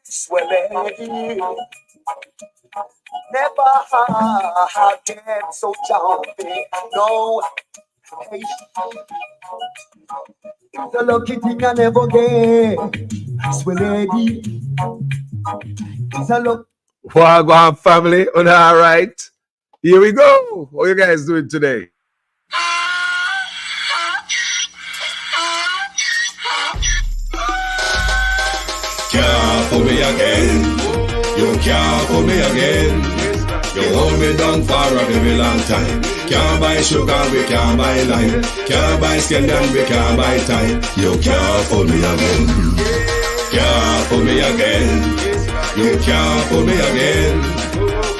Swelling. Never get so jumpy. No. Hey. It's a lucky thing I never get. Swelling. It's a lucky. Wagwan family, all right. Here we go. What you guys doing today? Can't fool me again. You can't fool me again. You hold me down for a very long time. Can't buy sugar, we can't buy lime. Can't buy scandal, we can't buy time. You can't fool me again. Can't fool me again. You can't fool me again.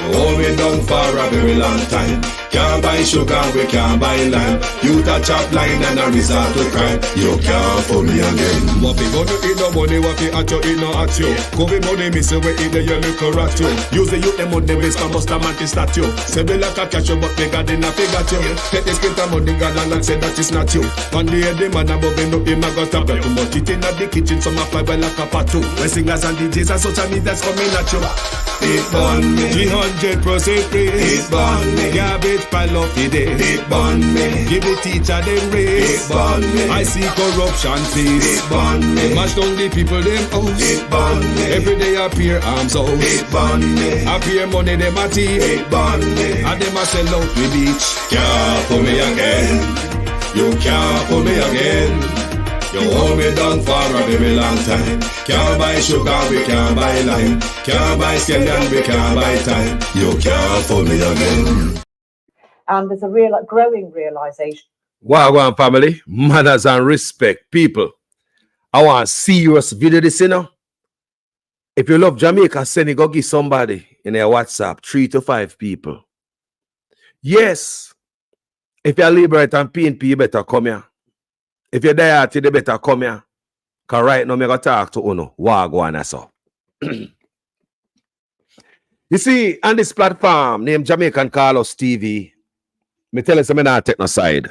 Hold me down for a very long time. Can't buy sugar, we can't buy lime. You touch up line and a resort to crime. You can't fool me again. What we gonna eat no money, what we at you, eat no at you. Covid money, me say we eat the your little rat you. Use the youth, them money, waste and bust a man to statue. Say we like a cash you, but bigger than a figure you. Take this print of money, God and say that is not you. One day the man above him, him a got a breath. Too much it in the kitchen, some a fly well like a patu. When singers and DJs and social media's coming at you. It burn me. 300% raise. It burn me. Garbage pile up the day. It burn me. Give the teacher them raise. It burn me. I see corruption face. It burn me. Mash down the people them house. It burn me. Every day appear arms out. It burn me. Appear money them a thief. It burn me. And them a sell out the beach. Can't fool me again. You can't fool me again. You hold me down for a very long time. Can't buy sugar, we can't buy lime. Can't buy scandal, we can't buy time. You can't fool me again. And there's a growing realization. Wagwan family, manners and respect. People, I want serious video this, you know. If you love Jamaica, send it, go give somebody in their WhatsApp, 3 to 5 people. Yes. If you're Liberate and PNP, you better come here. If you're there, you better come here. Because right now, I'm going to talk to Uno. Wagwan, so. You see, on this platform, named Jamaican Carlos TV, me tell you something, I take no side.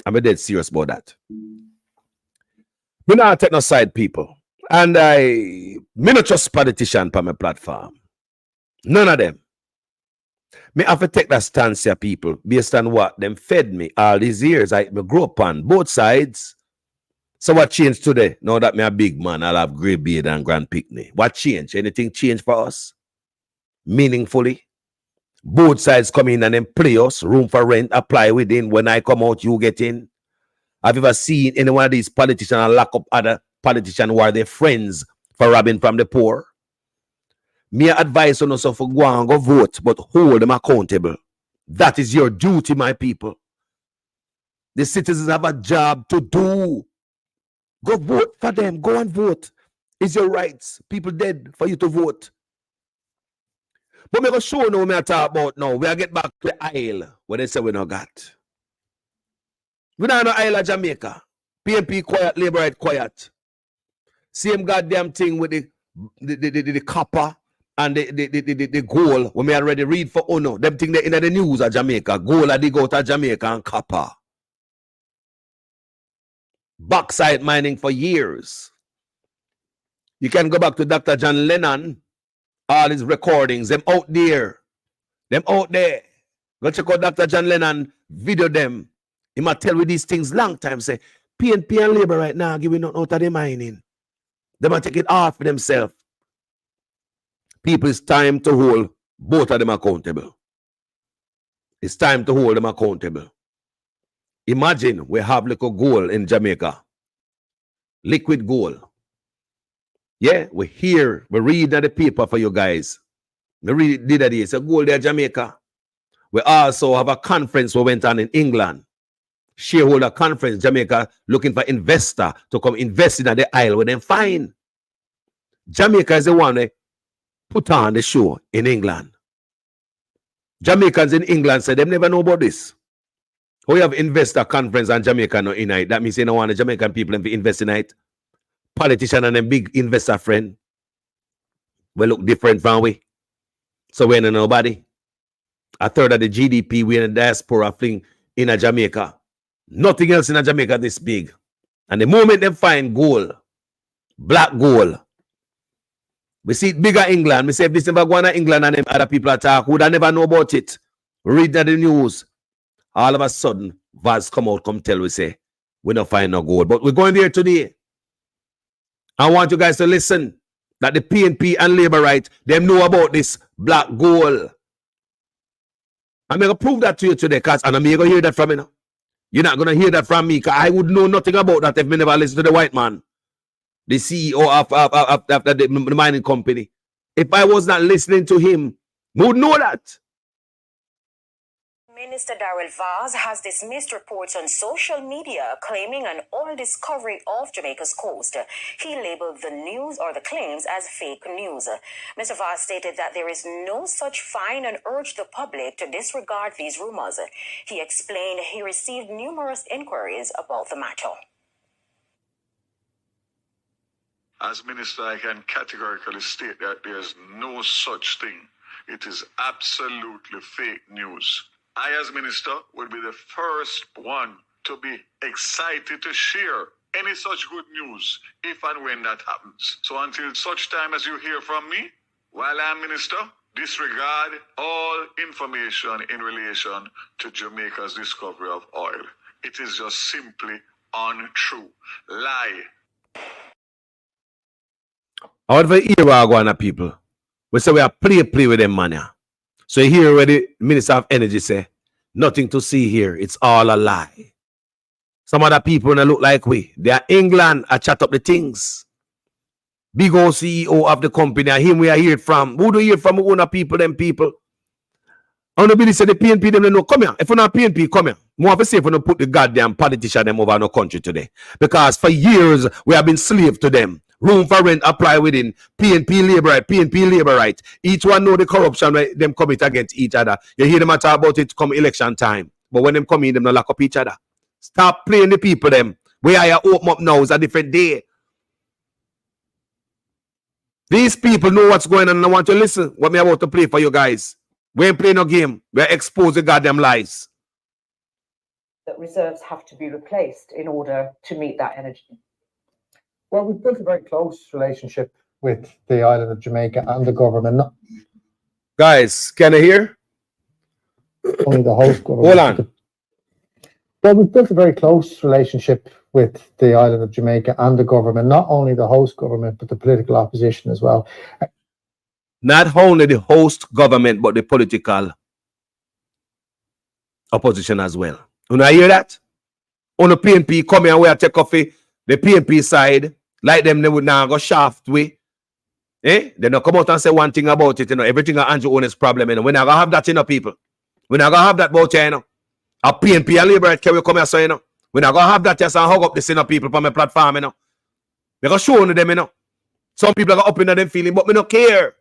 I'm dead serious about that. Me not take no side, people. And me not trust politician on my platform. None of them. Me have to take that stance here, people, based on what them fed me all these years. I grew up on both sides. So what changed today? Now that me a big man, I'll have grey beard and grand picnic. What changed? Anything changed for us? Meaningfully? Both sides come in and then play us. Room for rent, apply within. When I come out, you get in. Have you ever seen any one of these politicians lock up other politicians who are their friends for robbing from the poor? Me advise on us for go and go vote, but hold them accountable. That is your duty, my people. The citizens have a job to do. Go vote for them. Go and vote. It's your rights. People dead for you to vote. But me go show now me I talk about now. We get back to the aisle where they say we no got. We don't know aisle of Jamaica. PNP quiet, Labour right quiet. Same goddamn thing with the copper and the goal. When me already read for Uno. Them thing they in the news of Jamaica. Goal I dig out of Jamaica and copper. Backside mining for years. You can go back to Dr. John Lennon. All his recordings, them out there. Them out there. Go check out Dr. John Lennon, video them. He might tell me these things long time. Say, PNP and Labour right now giving out of the mining. They might take it off for themselves. People, it's time to hold both of them accountable. It's time to hold them accountable. Imagine we have little gold in Jamaica. Liquid gold. Yeah, we hear, we read in the paper for you guys. We read the other day, it's a gold there, Jamaica. We also have a conference we went on in England. Shareholder conference, Jamaica, looking for investor to come invest in the isle with them. Fine. Jamaica is the one that put on the show in England. Jamaicans in England said they never know about this. We have investor conference and Jamaica not in it. That means they don't want the Jamaican people to invest in it. Politician and a big investor friend. We look different from we. So we ain't nobody. A third of the GDP we in the diaspora fling in a Jamaica. Nothing else in a Jamaica this big. And the moment they find gold, black gold, We see it bigger England. We say if this never go on to England and them other people attack, would I never know about it? Read the news. All of a sudden, Vaz come out, come tell we say, we don't find no gold. But we're going there today. I want you guys to listen that the PNP and Labour Right, them know about this black gold. I'm going to prove that to you today, and I'm going to hear that from you. You're not going to hear that from me, because I would know nothing about that if I never listen to the white man, the CEO of the mining company. If I was not listening to him, who would know that? Minister Darrell Vaz has dismissed reports on social media claiming an oil discovery off Jamaica's coast. He labeled the news or the claims as fake news. Mr. Vaz stated that there is no such find and urged the public to disregard these rumors. He explained he received numerous inquiries about the matter. As minister, I can categorically state that there's no such thing. It is absolutely fake news. I, as minister, will be the first one to be excited to share any such good news if and when that happens. So until such time as you hear from me, while I'm minister, disregard all information in relation to Jamaica's discovery of oil. It is just simply untrue. Lie. However, here we are going to people. We say we are play with them money. So you hear where the Minister of Energy say, nothing to see here. It's all a lie. Some other people that look like we. They are England. I chat up the things. Big old CEO of the company. And him we are hear from. Who do you hear from? Who are people, them people? I don't believe say the PNP them no come here. If you're not PNP, come here. More of a say if you don't put the goddamn politician them over no country today. Because for years we have been slave to them. Room for rent apply within PNP Labour Right, PNP Labour Right. Each one know the corruption when them commit against each other. You hear them talk about it come election time. But when them come in, them not lock up each other. Stop playing the people them. Where I open up now is a different day. These people know what's going on and I want to listen what me about to play for you guys. We ain't playing no game. We're exposing goddamn lies. That reserves have to be replaced in order to meet that energy. Well, we've built a very close relationship with the island of Jamaica and the government. Not Guys, can I hear? only the host government. Hold on. Well, we've built a very close relationship with the island of Jamaica and the government, not only the host government, but the political opposition as well. Not only the host government, but the political opposition as well. When I hear that, on the PNP come here and we take off the PNP side, like them, they would now go shaft we. They don't come out and say one thing about it, everything are Andrew Owen's problem, We're not gonna have that, people. We're not gonna have that about you, A PNP and Labour Right can we come here, so, We're not gonna have that, just and hug up the people from my platform, We're gonna show them, Some people are gonna up in them feeling, but we don't care.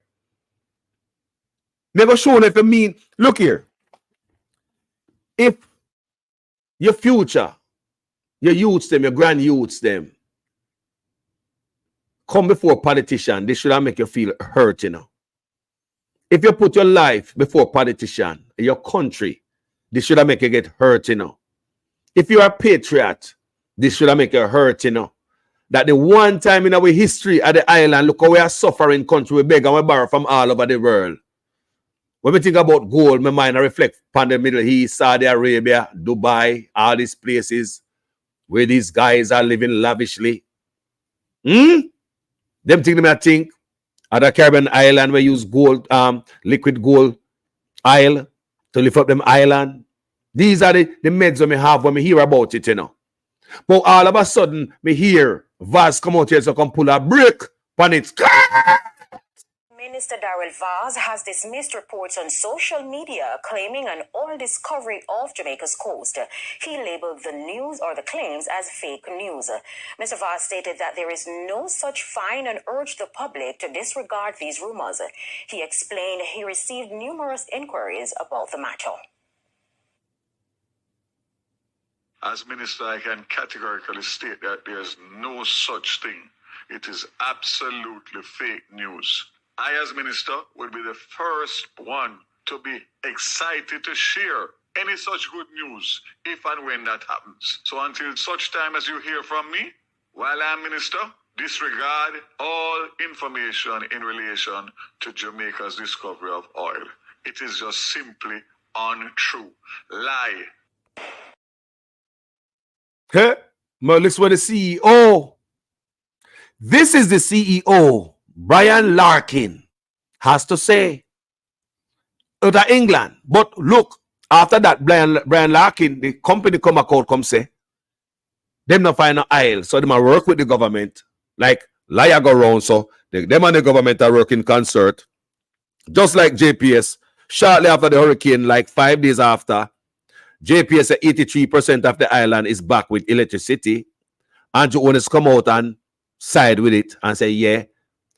Never shown if you mean, look here. If your future, your youths them, your grand youths them, come before politician, this should make you feel hurt, If you put your life before politician, your country, this should make you get hurt, If you are a patriot, this should make you hurt, That the one time in our history at the island, look how we are suffering country, we beg and we borrow from all over the world. When we think about gold, my mind reflect upon the Middle East, Saudi Arabia, Dubai, all these places where these guys are living lavishly. Them think at the Caribbean island we use gold, liquid gold oil to lift up them island. These are the meds that we have when we hear about it, But all of a sudden, me hear Vaz come out here to come pull a brick on it. Minister Darrell Vaz has dismissed reports on social media claiming an oil discovery off Jamaica's coast. He labeled the news or the claims as fake news. Mr. Vaz stated that there is no such find and urged the public to disregard these rumors. He explained he received numerous inquiries about the matter. As minister, I can categorically state that there's no such thing. It is absolutely fake news. I, as minister, will be the first one to be excited to share any such good news if and when that happens. So until such time as you hear from me, while I'm minister, disregard all information in relation to Jamaica's discovery of oil. It is just simply untrue. Lie. Hey, listen what the CEO. This is the CEO, Brian Larkin, has to say out of England. But look, after that, Brian Larkin, the company come say, them not find no oil, so they might work with the government, like liar go round, so them and the government are working concert, just like JPS. Shortly after the hurricane, like 5 days after, JPS said 83% of the island is back with electricity. Andrew owners come out and side with it and say, yeah.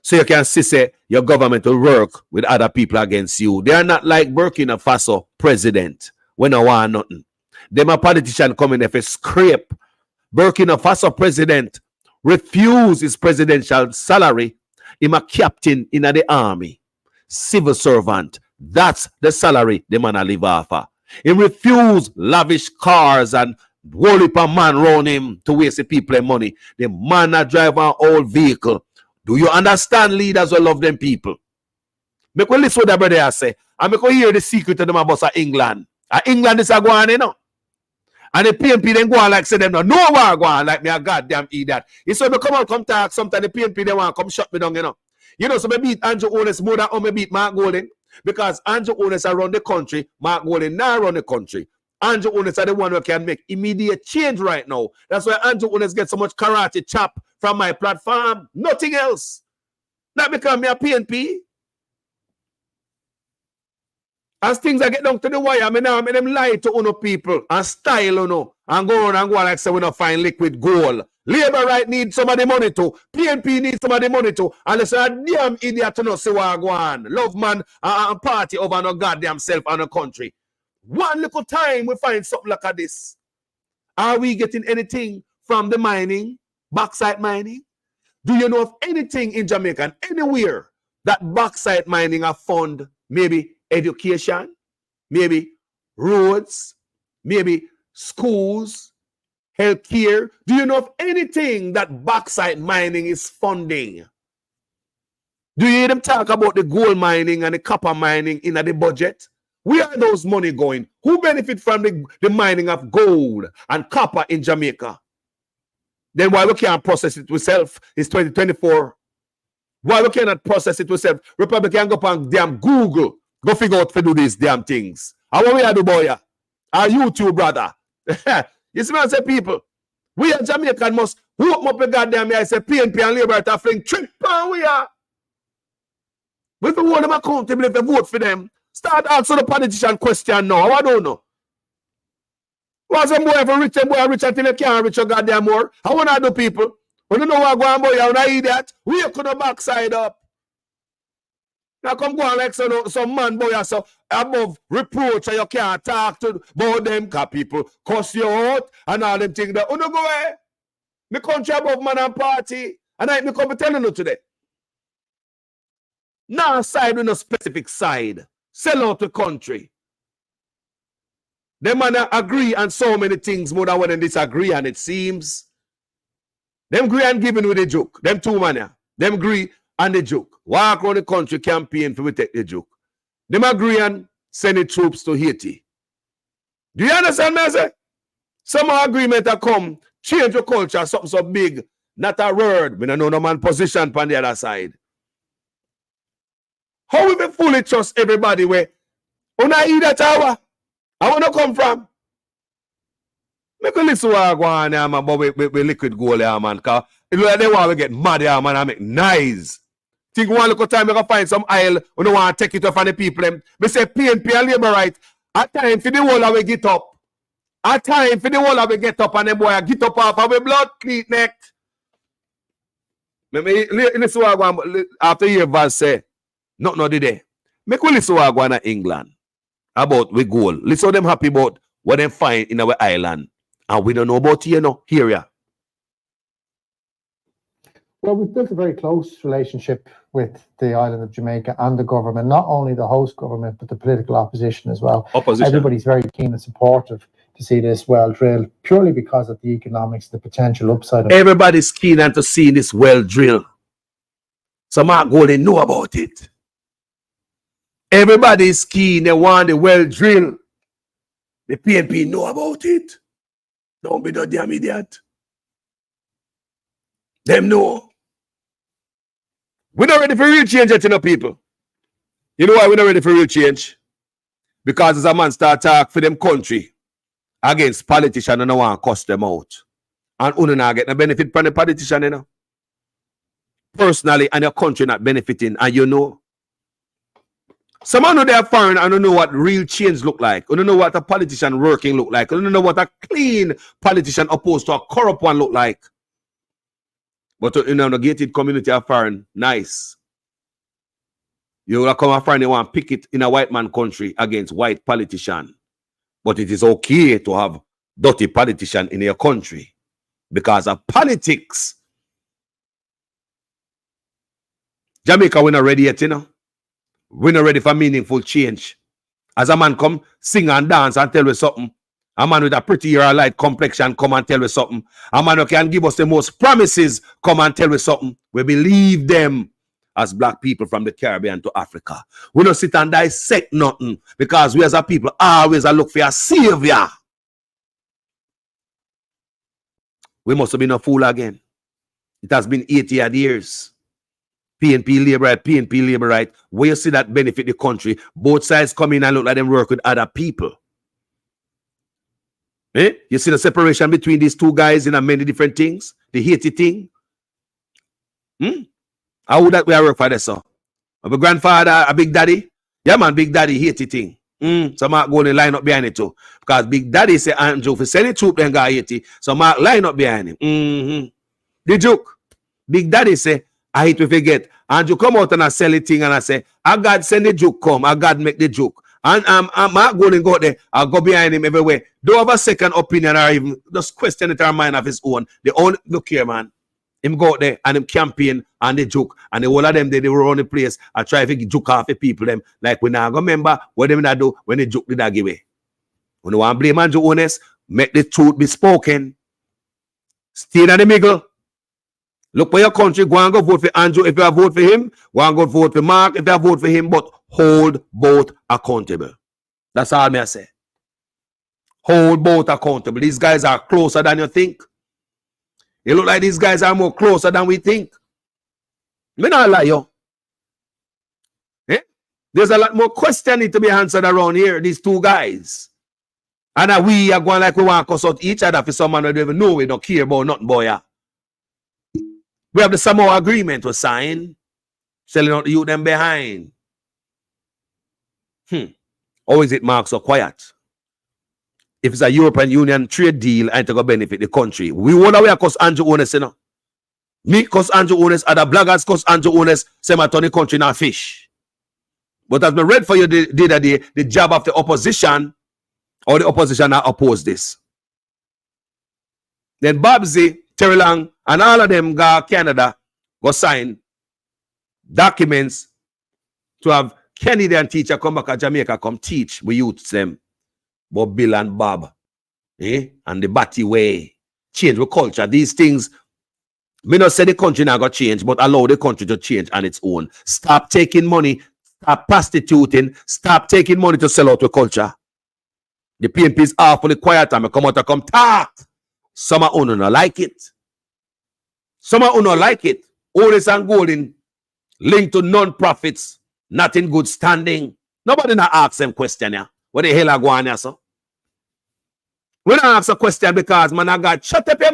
So you can see, say, your government will work with other people against you. They are not like Burkina Faso president when no want nothing. Them a politician coming if a scrape. Burkina Faso president refuse his presidential salary. Him a captain in the army, civil servant. That's the salary the man a live off of. He refuse lavish cars and whole heap of man round him to waste the people money. The man a drive an old vehicle. Do you understand, leaders who love them people? Make we listen what the brother say. And make we hear the secret of them about England. England is a go on, you know. And the PNP then go on like say them no one go on like me a goddamn idiot. It's so they come out, come talk, sometimes the PNP they want to come shut me down, you know. You know, so me beat Andrew Ones more than me beat Mark Golden. Because Andrew Ones around the country, Mark Golden not around the country. Andrew Ones are the one who can make immediate change right now. That's why Andrew Ones gets so much karate chop from my platform. Nothing else. Not because me a PNP. As things are get down to the wire, I mean, now them lie to uno people and style uno and go on like say we not find liquid gold. Labor right need some of the money too. PNP needs some of the money too. And they say a damn idiot to not see what go on. Love man and party over no goddamn self and a country. One little time we find something like this. Are we getting anything from the mining, bauxite mining? Do you know of anything in Jamaica and anywhere that bauxite mining have fund maybe education, maybe roads, maybe schools, healthcare? Do you know of anything that bauxite mining is funding? Do you hear them talk about the gold mining and the copper mining in the budget? Where are those money going? Who benefit from the mining of gold and copper in Jamaica? Then why we can't process it ourselves? It's 2024. Why we cannot process it ourselves? Republican go up on damn Google. Go figure out to do these damn things. How we are do, boy? Our YouTube brother. You see what I say, people? We are Jamaican must hook up the goddamn I say PNP and Labour to fling trick pound we are. We have to hold them accountable if they vote for them. Start answering the politician question now. I don't know. Why some boy ever rich and boy rich until they can't reach a goddamn more? How want to do people? We don't know what go on, boy. You want to eat that? We could have backside up. Now come go on like some man boy so above reproach and you can't talk to about them because people cuss you out and all them things that you don't go away. The country above man and party. And I come to tell you today. Now side with no specific side. Sell out the country. Them man agree on so many things more than when they disagree, and it seems. Them agree and giving with the joke. Them two man. Them agree and the joke. Walk around the country campaign for we take the joke. Them agree and sending troops to Haiti. Do you understand me? I say? Some agreement that come, change your culture, something so big, not a word. We don't know no man position on the other side. How we be fully trust everybody where una eat that hour? I want to come from. Make a listen what I go on here, man, but we liquid gold here, man. Because they want to get mad here, man, and make nice. Think one little time we can find some oil, we don't want to take it off on the people. We say PNP and Labour right. At time for the whole of we get up. At time for the whole of we get up and the boy get up off of we blood clean neck. Listen what I go on after year verse say. Not no day. Make we listen what I go on in England about we gold. Listen what them happy about what them find in our island. And we don't know about you know, here ya. Well, we've built a very close relationship with the island of Jamaica and the government, not only the host government, but the political opposition as well. Opposition. Everybody's very keen and supportive to see this well drilled, purely because of the economics, the potential upside of it. Everybody's keen on to see this well drill. So Mark Golding know about it. Everybody's keen, they want the well drill. The PNP know about it. Don't be no damn idiot. Them know. We're not ready for real change yet, you know, people. You know why we're not ready for real change? Because as a man start talk for them country against politicians and no one cost them out. And you not get no benefit from the politician, you know. Personally, and your country not benefiting, and you know. Some of they are foreign and don't know what real change look like. You don't know what a politician working look like. You don't know what a clean politician opposed to a corrupt one look like. But you know, the gated community are foreign, nice. You will come and find they want to pick it in a white man country against white politician. But it is okay to have dirty politician in your country because of politics. Jamaica, we're not ready yet, you know. We're not ready for meaningful change. As a man come, sing and dance and tell us something. A man with a pretty or light complexion come and tell us something. A man who can give us the most promises come and tell us something. We believe them as black people from the Caribbean to Africa. We don't sit and dissect nothing because we as a people always look for a savior. We must have been a fool again. It has been 80 odd years. PNP labor right, PNP labor right. Where you see that benefit the country, both sides come in and look like them work with other people. Eh? You see the separation between these two guys in many different things? The Haiti thing? How would that we work for this, sir? My grandfather, a Big Daddy? Yeah, man, Big Daddy Haiti thing. So Mark go and line up behind it too. Because Big Daddy say Andrew, if you send it troop, then go Haiti. So Mark line up behind him. The joke. Big Daddy say, I hate to forget. Andrew come out and I sell it thing and I say, I God send the joke come. I God make the joke. And Mark go and go there. I'll go behind him everywhere. Don't have a second opinion or even just question it or mind of his own. The only look here, man. Him go out there and him campaign and they joke. And the whole of them they were on the place. I try to joke off the people them. Like we now go remember what them that do when they joke did that give away. When you want to blame Andrew honest, make the truth be spoken. Stay in the middle. Look for your country, go and go vote for Andrew if you have vote for him. Go and go vote for Mark if you have vote for him. But hold both accountable. That's all I say. Hold both accountable. These guys are closer than you think. They look like these guys are more closer than we think. Me not lie, yo. Eh? There's a lot more questions to be answered around here, these two guys. And we are going like we want to cuss out each other for someone who don't even know we don't care about nothing, boy. Yeah. We have the Samoa agreement to sign, selling out the youth them behind. Or is it Mark so quiet? If it's a European Union trade deal, I to go benefit the country. We wonder where cause Andrew Ones, you know. Me cause Andrew Ones, other bloggers cause Andrew Ones, say my Tony country now fish. But as I read for you the job of the opposition, or the opposition now oppose this. Then Babsy, Terry Lang, and all of them go Canada, go sign documents to have Canadian teacher come back to Jamaica, come teach we youths them about Bill and Bob, and the Batty way, change the culture. These things, me not say the country now got change, but allow the country to change on its own. Stop taking money, stop prostituting, stop taking money to sell out the culture. The PNP is awfully quiet and come out and come talk. Some of you don't like it. Some of you don't like it. Otis and Golden linked to non-profits, not in good standing. Nobody not ask them question here. What the hell are going on, sir? We don't ask a question because, man, I got shut up your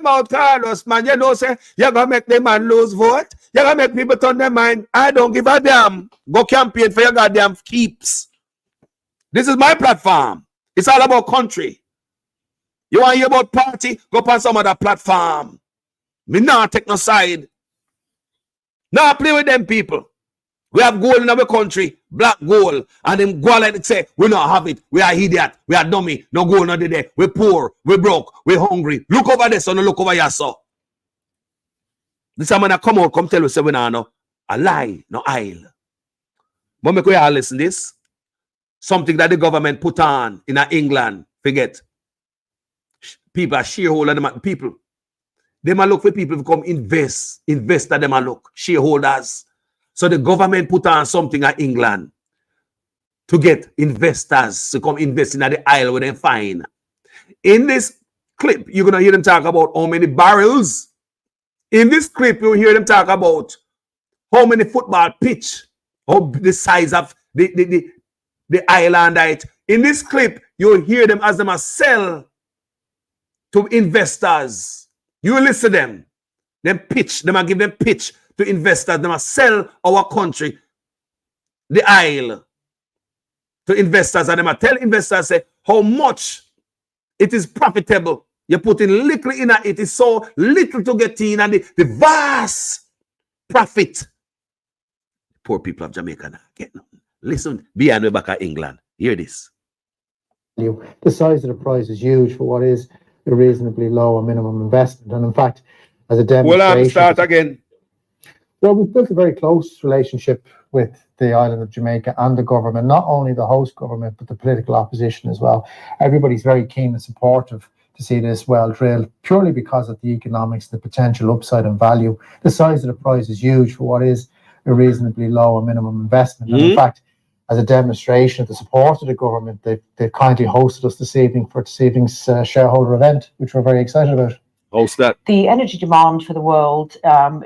mouth, Carlos, man. You know, say, you're going to make the man lose vote. You're going to make people turn their mind. I don't give a damn. Go campaign for your goddamn keeps. This is my platform. It's all about country. You want to hear about party? Go on some other platform. Me not take no side. Now play with them people. We have gold in our country, black gold, and them go like they say, we don't have it. We are idiot. We are dummy. No gold, no day. We poor. We broke. We hungry. Look over this, so no look over here, so. This man that come out, come tell us, say we no a lie, no aisle. But make we all listen this. Something that the government put on in England forget. People are shareholders, people. They might look for people to come investor them and look, shareholders. So the government put on something at England to get investors to come invest in the isle where they find. In this clip, you're going to hear them talk about how many barrels. In this clip, you'll hear them talk about how many football pitch, how the size of the island. In this clip, you'll hear them as them a sell to investors. You listen to them. Them pitch, them a give them pitch to investors. Them a sell our country, the isle, to investors. And them a tell investors say how much it is profitable. You put in little in it is so little to get in, and the vast profit. Poor people of Jamaica now get nothing. Listen, behind the back of England. Hear this. The size of the prize is huge for what is a reasonably low minimum investment. And in fact, as a demonstration... Well, start again. Well, we've built a very close relationship with the island of Jamaica and the government, not only the host government, but the political opposition as well. Everybody's very keen and supportive to see this well drilled, purely because of the economics, the potential upside and value. The size of the prize is huge for what is a reasonably low minimum investment. And in fact, as a demonstration of the support of the government, they've kindly hosted us this evening for this evening's shareholder event, which we're very excited about. Host that. The energy demand for the world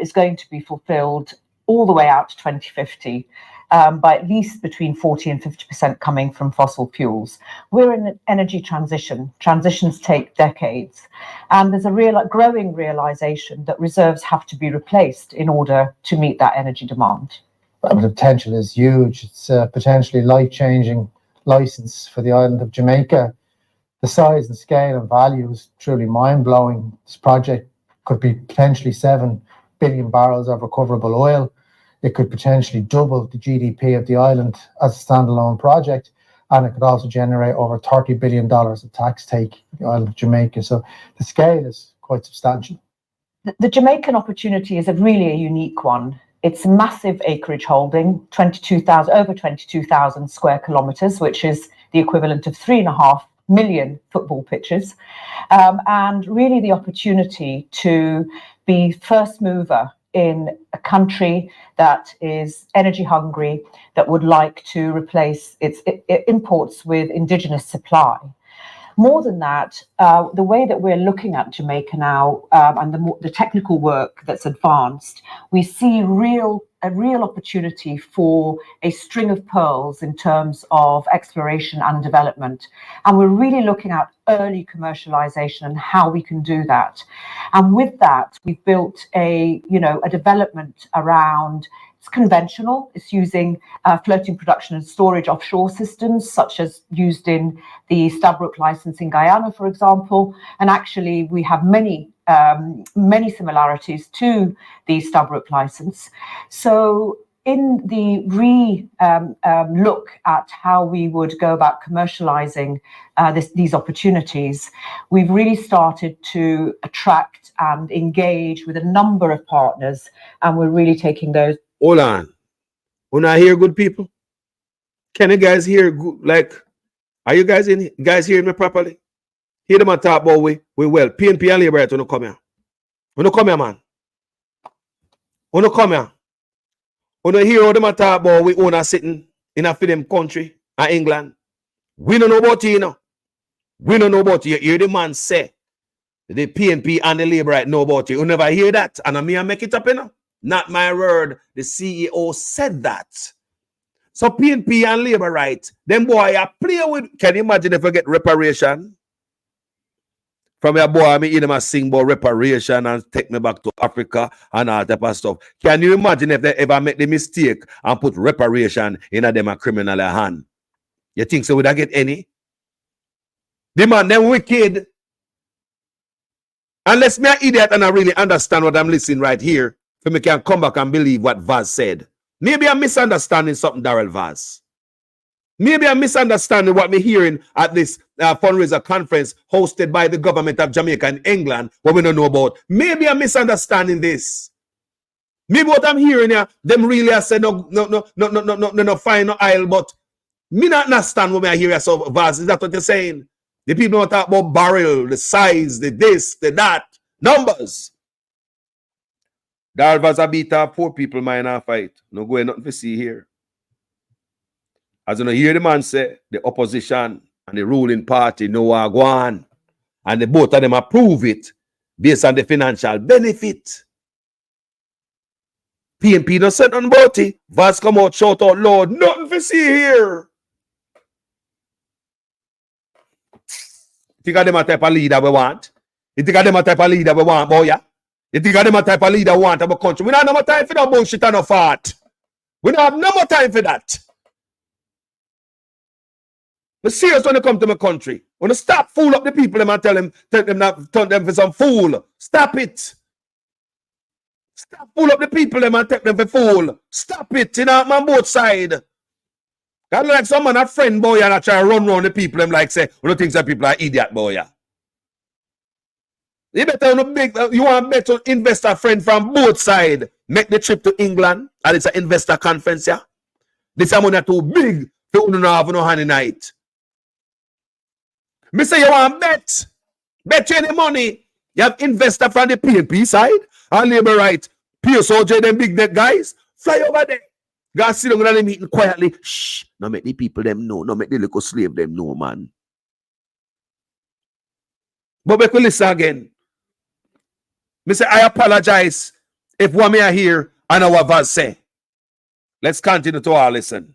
is going to be fulfilled all the way out to 2050 by at least between 40 and 50% coming from fossil fuels. We're in an energy transition. Transitions take decades. And there's a growing realization that reserves have to be replaced in order to meet that energy demand. The potential is huge. It's a potentially life-changing license for the island of Jamaica. The size and scale and value is truly mind-blowing. This project could be potentially 7 billion barrels of recoverable oil. It could potentially double the GDP of the island as a standalone project, and it could also generate over $30 billion of tax take in the island of Jamaica. So the scale is quite substantial. The Jamaican opportunity is really a unique one. It's a massive acreage holding, over 22,000 square kilometres, which is the equivalent of 3.5 million football pitches, and really the opportunity to be first mover in a country that is energy hungry, that would like to replace its imports with indigenous supply. More than that, the way that we're looking at Jamaica now and the technical work that's advanced, we see a real opportunity for a string of pearls in terms of exploration and development. And we're really looking at early commercialization and how we can do that. And with that, we've built a development around. It's conventional. It's using floating production and storage offshore systems, such as used in the Stabroek license in Guyana, for example. And actually, we have many similarities to the Stabroek license. So in the look at how we would go about commercializing these opportunities, we've really started to attract and engage with a number of partners, and we're really taking those. Hold on. When I hear good people, can you guys hear good? Like, are you guys hearing me properly? Hear them talk about we well. PNP and Labour don't come here. When come here, man. When come here. When hear how them talk about we own a sitting in a film country and England. We don't know about you, you know. We don't know about you. You hear the man say the PNP and the Labour know about you. You never hear that. And I make it up, you know. Not my word. The CEO said that. So PNP and Labour right, them boy I play with. Can you imagine if I get reparation? From your boy, I hear them sing about reparation and take me back to Africa and all type of stuff. Can you imagine if they ever make the mistake and put reparation in a them a criminal hand? You think so? Would I get any? The man, them wicked. Unless me an idiot and I really understand what I'm listening right here, for me can come back and believe what Vaz said. Maybe I'm misunderstanding something, Darrell Vaz. Maybe I'm misunderstanding what I'm hearing at this fundraiser conference hosted by the government of Jamaica and England, what we don't know about. Maybe I'm misunderstanding this. Maybe what I'm hearing here, them really are saying no, find no aisle, but me not understand what I hear. So Vaz, is that what you're saying? The people don't talk about barrel, the size, the this, the that, numbers. Darvaz a beat up 4 people mine a fight. No going nothing to see here. As you know, hear the man say, the opposition and the ruling party know what go on. And the both of them approve it based on the financial benefit. PNP don't say nothing about it. Vaz come out, shout out loud, nothing to see here. You think of them a type of leader we want? You think of them a type of leader we want, boy? Yeah? You think of them a type of leader we want our country? We don't have no more time for that bullshit and no fart. We don't have no more time for that. But serious when you come to my country. When you stop fool up the people and tell them not turn them for some fool. Stop it. Stop fool up the people and take them for fool. Stop it. You know, on both sides. God like someone a friend boy and I try to run around the people them like say, you don't think some people are idiot boy. Yeah. You better you want better investor friend from both sides. Make the trip to England and it's an investor conference, yeah. This money too big for you not have no hand in it. Me say you want bet you any money. You have investor from the PNP side and labor right. PSOJ them big dead guys. Fly over there. God sit down in the meeting quietly. Shh. No make the people them know. No make the little slave them know, man. But we could listen again. Me say I apologize if one may hear and our Vaz say. Let's continue to all listen.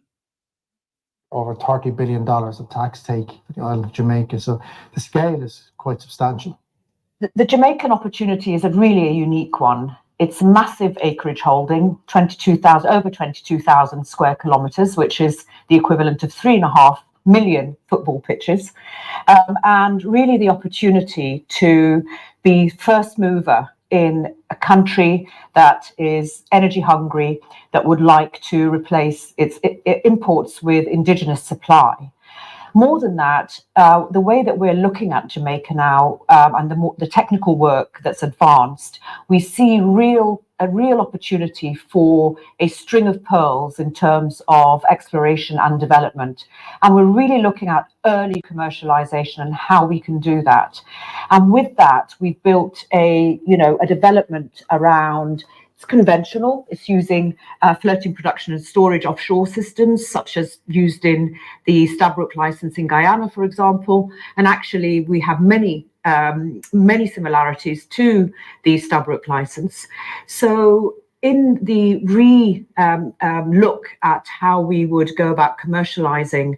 Over $30 billion of tax take for the island of Jamaica. So the scale is quite substantial. The Jamaican opportunity is really a unique one. It's massive acreage holding, over 22,000 square kilometres, which is the equivalent of 3.5 million football pitches. And really the opportunity to be first mover in a country that is energy hungry, that would like to replace its imports with indigenous supply. More than that, the way that we're looking at Jamaica now and the technical work that's advanced, we see a real opportunity for a string of pearls in terms of exploration and development. And we're really looking at early commercialization and how we can do that. And with that, we've built a development around. It's conventional. It's using floating production and storage offshore systems, such as used in the Stabroek license in Guyana, for example. And actually, we have many similarities to the Stabroek license. So in the look at how we would go about commercializing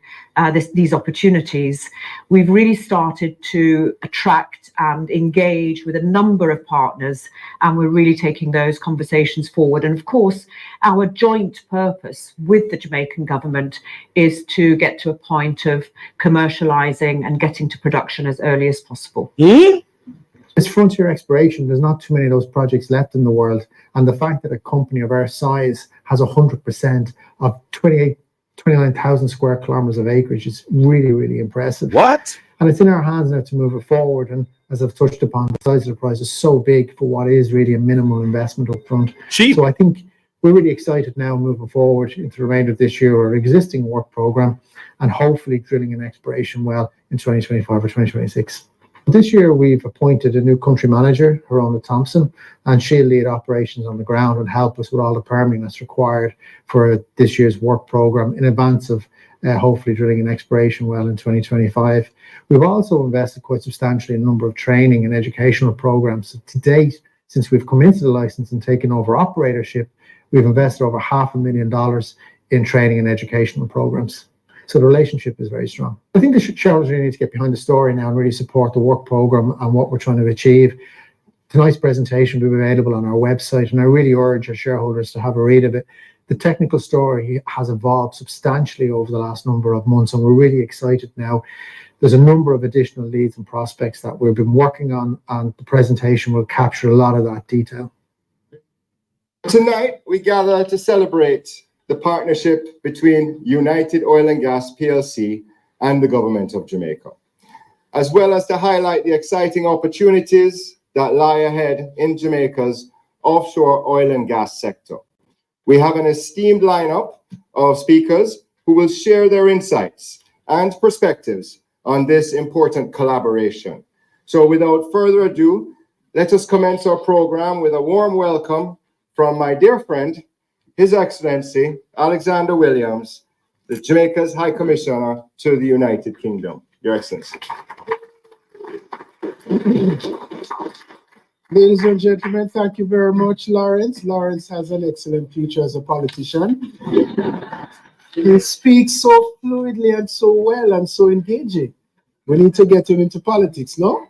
these opportunities, we've really started to attract and engage with a number of partners, and we're really taking those conversations forward. And of course, our joint purpose with the Jamaican government is to get to a point of commercializing and getting to production as early as possible. It's frontier exploration. There's not too many of those projects left in the world. And the fact that a company of our size has 100% of 29,000 square kilometers of acreage is really, really impressive. What? And it's in our hands now to move it forward. And as I've touched upon, the size of the prize is so big for what is really a minimal investment up front. Cheap. So I think we're really excited now moving forward into the remainder of this year, our existing work program, and hopefully drilling an exploration well in 2025 or 2026. This year, we've appointed a new country manager, Harona Thompson, and she'll lead operations on the ground and help us with all the permitting that's required for this year's work program in advance of hopefully drilling an exploration well in 2025. We've also invested quite substantially in a number of training and educational programs. So to date, since we've come into the license and taken over operatorship, we've invested over $500,000 in training and educational programs. So the relationship is very strong. I think the shareholders really need to get behind the story now and really support the work program and what we're trying to achieve. Tonight's presentation will be available on our website, and I really urge our shareholders to have a read of it. The technical story has evolved substantially over the last number of months, and we're really excited now. There's a number of additional leads and prospects that we've been working on, and the presentation will capture a lot of that detail. Tonight, we gather to celebrate the partnership between United Oil and Gas PLC and the government of Jamaica, as well as to highlight the exciting opportunities that lie ahead in Jamaica's offshore oil and gas sector. We have an esteemed lineup of speakers who will share their insights and perspectives on this important collaboration. So without further ado, let us commence our program with a warm welcome from my dear friend, His Excellency Alexander Williams, the Jamaica's High Commissioner to the United Kingdom. Your Excellency. Ladies and gentlemen, thank you very much, Lawrence. Lawrence has an excellent future as a politician. He speaks so fluidly and so well and so engaging. We need to get him into politics, no?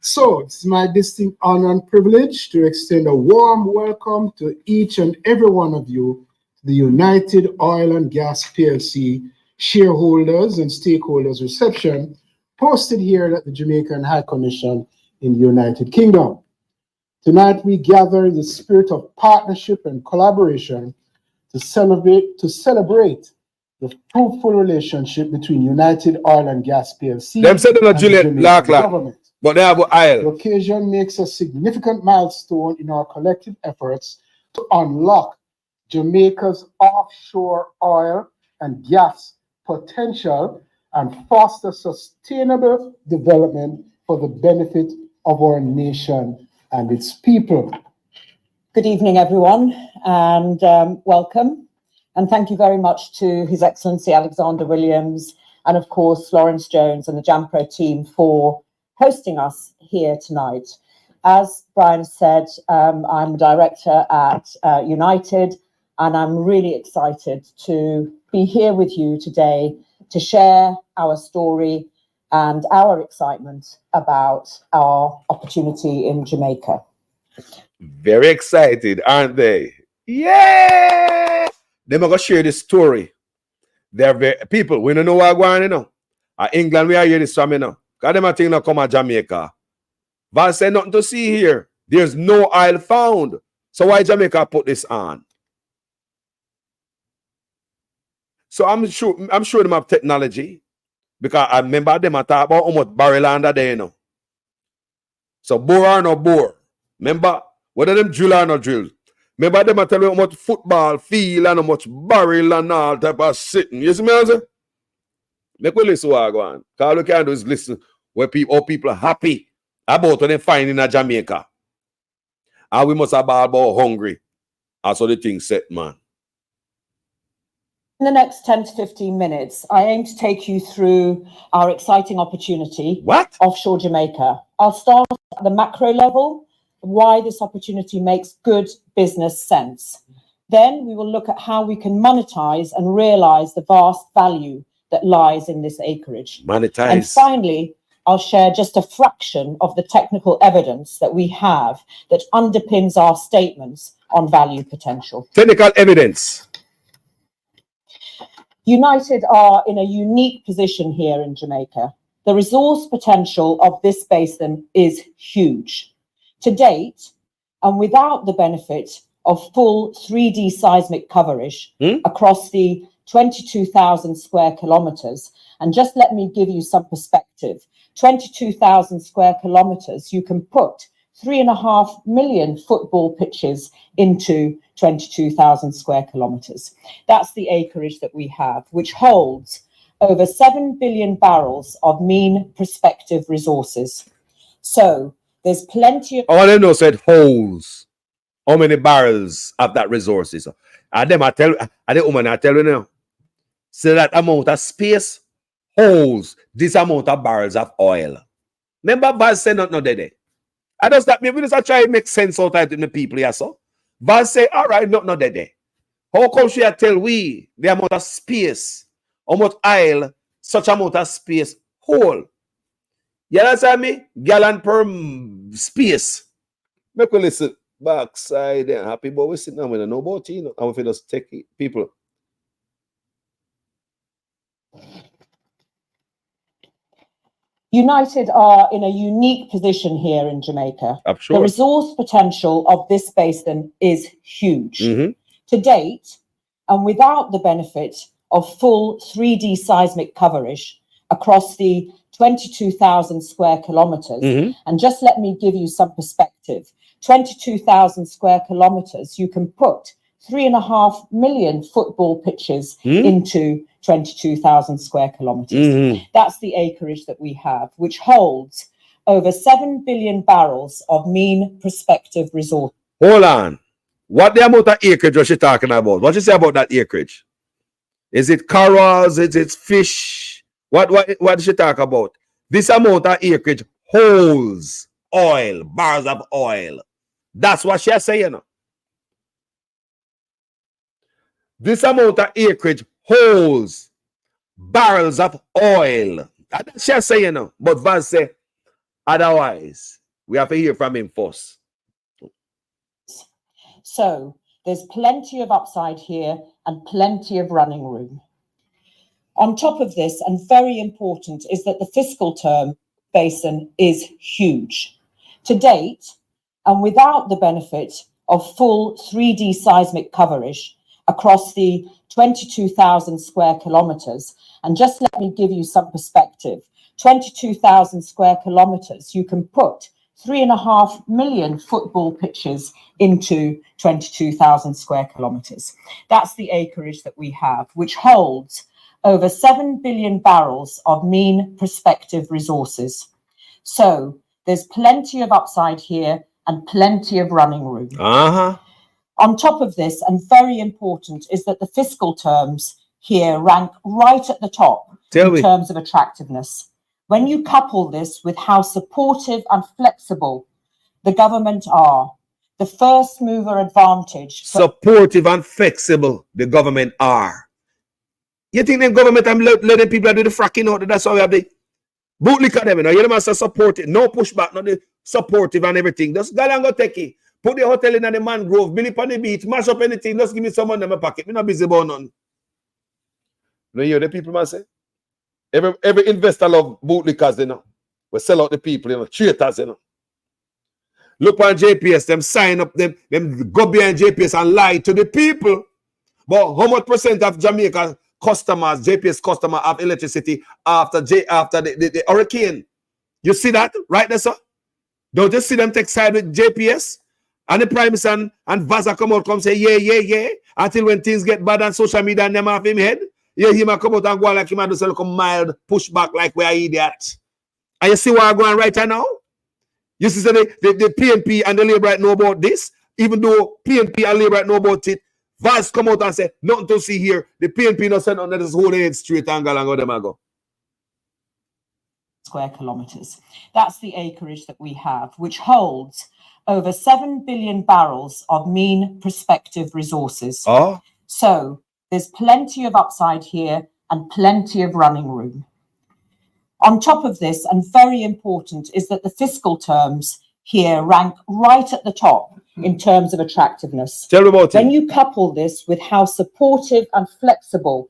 So it's my distinct honor and privilege to extend a warm welcome to each and every one of you, the United Oil and Gas PLC shareholders and stakeholders reception hosted here at the Jamaican High Commission in the United Kingdom. Tonight we gather in the spirit of partnership and collaboration to celebrate the fruitful relationship between United Oil and Gas PLC Them said they're not and Juliet the Jamaican Black, government. but they have an The aisle. occasion makes a significant milestone in our collective efforts to unlock Jamaica's offshore oil and gas potential and foster sustainable development for the benefit of our nation and its people. Good evening, everyone, and welcome. And thank you very much to His Excellency Alexander Williams and, of course, Lawrence Jones and the JAMPRO team for hosting us here tonight. As Brian said, I'm a director at United, and I'm really excited to be here with you today to share our story and our excitement about our opportunity in Jamaica. Very excited, aren't they? Yeah! They're going to share this story. They're very, people, we don't know what going on, you know. At England, we are here this time, you know. Because them are thinking come to Jamaica. Val said nothing to see here. There's no oil found. So why Jamaica put this on? So I'm sure them have technology. Because I remember them talk about how much barrel under there, you know. So bore or no bore. Remember? Whether them drill or not drill. Remember them tell you how much football field and how much barrel and all type of sitting. You see me, I say? Make we listen what I go on. Because all we can do is listen where people are happy about what they find in Jamaica. And we must have about hungry. That's what the thing set, man. In the next 10 to 15 minutes, I aim to take you through our exciting opportunity offshore Jamaica. I'll start at the macro level, why this opportunity makes good business sense. Then we will look at how we can monetize and realize the vast value that lies in this acreage. Monetize. And finally, I'll share just a fraction of the technical evidence that we have that underpins our statements on value potential. Technical evidence. United are in a unique position here in Jamaica. The resource potential of this basin is huge. To date, and without the benefit of full 3D seismic coverage across the 22,000 square kilometers, and just let me give you some perspective, 22,000 square kilometers, you can put 3.5 million football pitches into 22,000 square kilometers. That's the acreage that we have, which holds over 7 billion barrels of mean prospective resources. So there's plenty of... All I know said holes. How many barrels of that resources? And them I tell you now. So that amount of space holds this amount of barrels of oil. Remember, Val said not there. I just that maybe just try to make sense out of the people here. So Val say, all right, not there. How come she tell we the amount of space, how much oil, such amount of space hold? You understand me? Gallon per space. Make we listen backside and happy, but we sit down with no about you know, and we just take it, people. United are in a unique position here in Jamaica. Sure. The resource potential of this basin is huge. To date, and without the benefit of full 3D seismic coverage across the 22,000 square kilometers, and just let me give you some perspective, 22,000 square kilometers, you can put 3.5 million football pitches into 22,000 square kilometers. That's the acreage that we have, which holds over 7 billion barrels of mean prospective resource. Hold on. What the amount of acreage was she talking about? What you say about that acreage? Is it corals? Is it fish? What did she talk about? This amount of acreage holds oil, barrels of oil. That's what she's saying. This amount of acreage holds barrels of oil. That's what she's saying. But Vaz say otherwise. We have to hear from him first. So there's plenty of upside here and plenty of running room. On top of this, and very important, is that the fiscal term basin is huge. To date, and without the benefit of full 3D seismic coverage across the 22,000 square kilometers, and just let me give you some perspective, 22,000 square kilometers, you can put 3.5 million football pitches into 22,000 square kilometers. That's the acreage that we have, which holds over 7 billion barrels of mean prospective resources. So there's plenty of upside here and plenty of running room. On top of this, and very important, is that the fiscal terms here rank right at the top in terms of attractiveness. When you couple this with how supportive and flexible the government are, the first mover advantage. Supportive and flexible the government are. You think the government and letting people do the fracking out? That's how we have the bootlick at them. You know, you must support it. No pushback, not the supportive and everything. Just go and go take it. Put the hotel in the mangrove, build it on the beach, mash up anything. Just give me some money in my pocket. I'm not busy about none. You hear the people must say? Every investor love bootlickers, you know. We sell out the people, you know, traitors, you know. Look on JPS, them sign up, them go behind JPS and lie to the people. But how much percent of Jamaica customers, JPS customers, have electricity after the hurricane? You see that right there, sir? Don't you see them take side with JPS? And the Prime Minister and Vaza come say, yeah, until when things get bad on social media and them off him head. You hear him come out and go like him and do some mild pushback like we are idiot. And you see what I'm going right now? You see the PNP and the Labour know about this, even though PNP and Labour know about it. Vaz come out and say, nothing to see here. The PNP no send on this whole head straight angle and go them and go. Square kilometers. That's the acreage that we have, which holds over 7 billion barrels of mean prospective resources. So there's plenty of upside here and plenty of running room. On top of this, and very important, is that the fiscal terms here rank right at the top in terms of attractiveness. Tell me about when you couple this with how supportive and flexible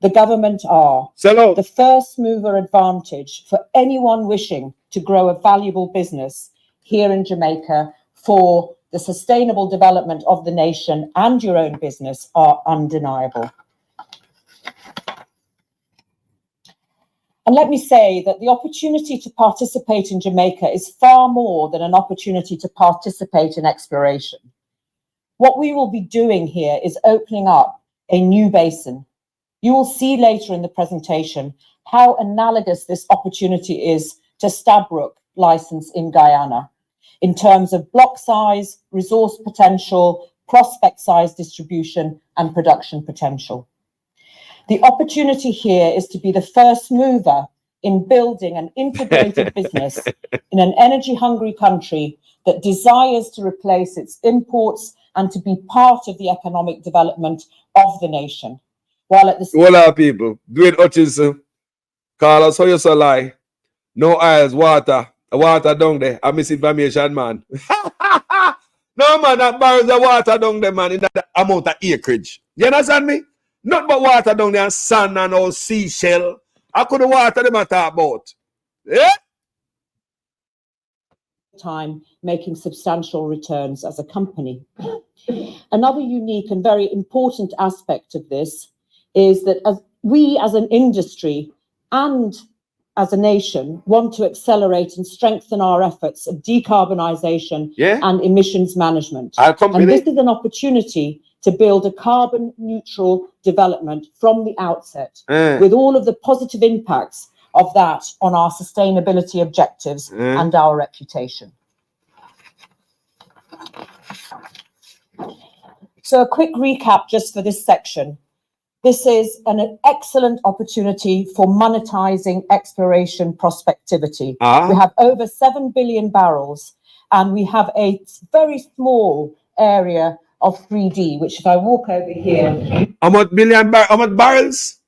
the government are, the first mover advantage for anyone wishing to grow a valuable business here in Jamaica for the sustainable development of the nation and your own business are undeniable. And let me say that the opportunity to participate in Jamaica is far more than an opportunity to participate in exploration. What we will be doing here is opening up a new basin. You will see later in the presentation how analogous this opportunity is to Stabroek license in Guyana in terms of block size, resource potential, prospect size distribution, and production potential. The opportunity here is to be the first mover in building an integrated business in an energy-hungry country that desires to replace its imports and to be part of the economic development of the nation. While at the same time, people, Dwayne Hutchinson, Carlos, how you so lie? No oils, water down there. I misinformation, man. No, man, that barrels of water down there, man, in that amount of acreage. You understand me? Not but water down there and sand and all seashell. I couldn't water them I talk about. Yeah? Time making substantial returns as a company. Another unique and very important aspect of this is that as we as an industry and as a nation want to accelerate and strengthen our efforts of decarbonisation and emissions management. And this is an opportunity to build a carbon neutral development from the outset, with all of the positive impacts of that on our sustainability objectives and our reputation. So a quick recap just for this section. This is an excellent opportunity for monetizing exploration prospectivity. We have over 7 billion barrels, and we have a very small area of 3D, which if I walk over here. How much barrels?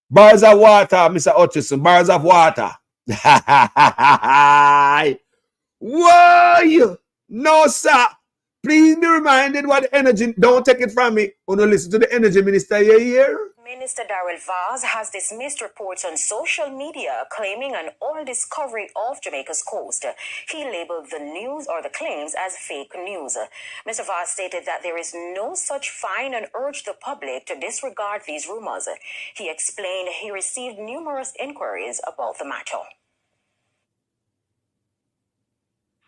Barrels of water, Mr. Hutchison. Barrels of water. Whoa! No, sir. Please be reminded what the energy, don't take it from me. When you listen to the energy minister here. Minister Darrell Vaz has dismissed reports on social media claiming an oil discovery off Jamaica's coast. He labeled the news or the claims as fake news. Mr. Vaz stated that there is no such find and urged the public to disregard these rumors. He explained he received numerous inquiries about the matter.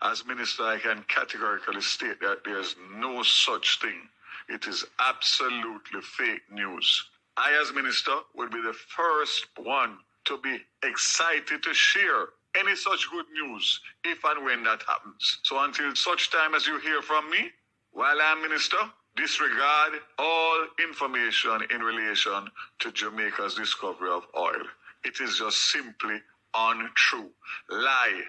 As minister, I can categorically state that there's no such thing. It is absolutely fake news. I, as minister, will be the first one to be excited to share any such good news if and when that happens. So until such time as you hear from me, while I'm minister, disregard all information in relation to Jamaica's discovery of oil. It is just simply untrue. Lie.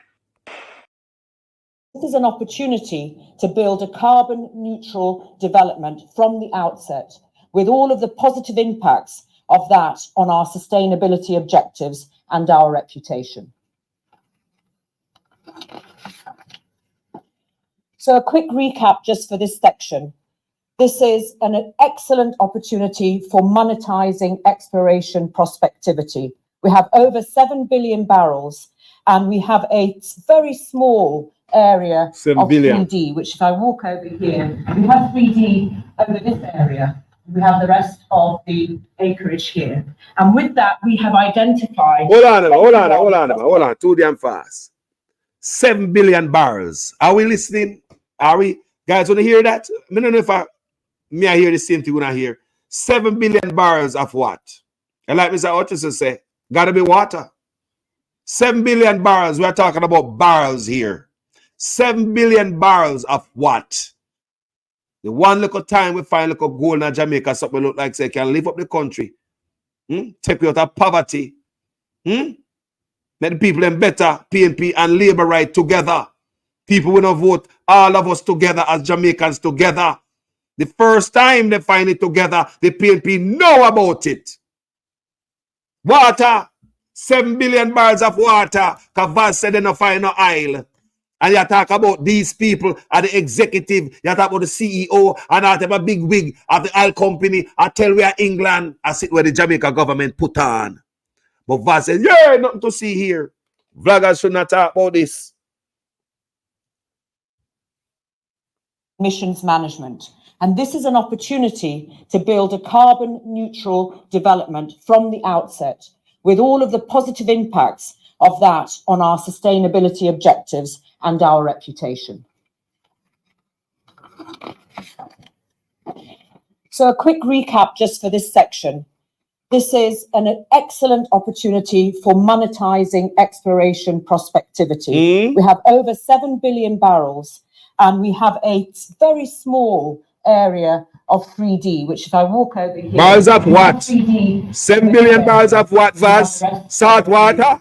This is an opportunity to build a carbon neutral development from the outset, with all of the positive impacts of that on our sustainability objectives and our reputation. So a quick recap just for this section. This is an excellent opportunity for monetizing exploration prospectivity. We have over 7 billion barrels, and we have a very small area of 3D, which if I walk over here, we have 3D over this area. We have the rest of the acreage here. And with that, we have identified... Hold on. Too damn fast. 7 billion barrels. Are we listening? Are we? Guys, want to hear that? I don't know if I hear the same thing when I hear. 7 billion barrels of what? And like Mr. Hutchison said, gotta be water. 7 billion barrels. We're talking about barrels here. 7 billion barrels of what? The one little time we find little gold in Jamaica, something look like say can lift up the country. Take you out of poverty. Make the people them better, PNP and Labour right together. People will not vote, all of us together as Jamaicans together. The first time they find it together, the PNP know about it. Water, 7 billion barrels of water. Kavaz said they don't find no oil. And you talk about these people at the executive, you talk about the CEO, and I have a big wig of the oil company. I tell we are England, I sit where the Jamaica government put on. But Vaz said, yeah, nothing to see here. Vloggers should not talk about this. Emissions management. And this is an opportunity to build a carbon neutral development from the outset, with all of the positive impacts of that on our sustainability objectives and our reputation. So a quick recap just for this section. This is an excellent opportunity for monetizing exploration prospectivity. We have over 7 billion barrels, and we have a very small area of 3D, which if I walk over here... Barrels of what? 7 billion barrels of what, Vaz? Salt water?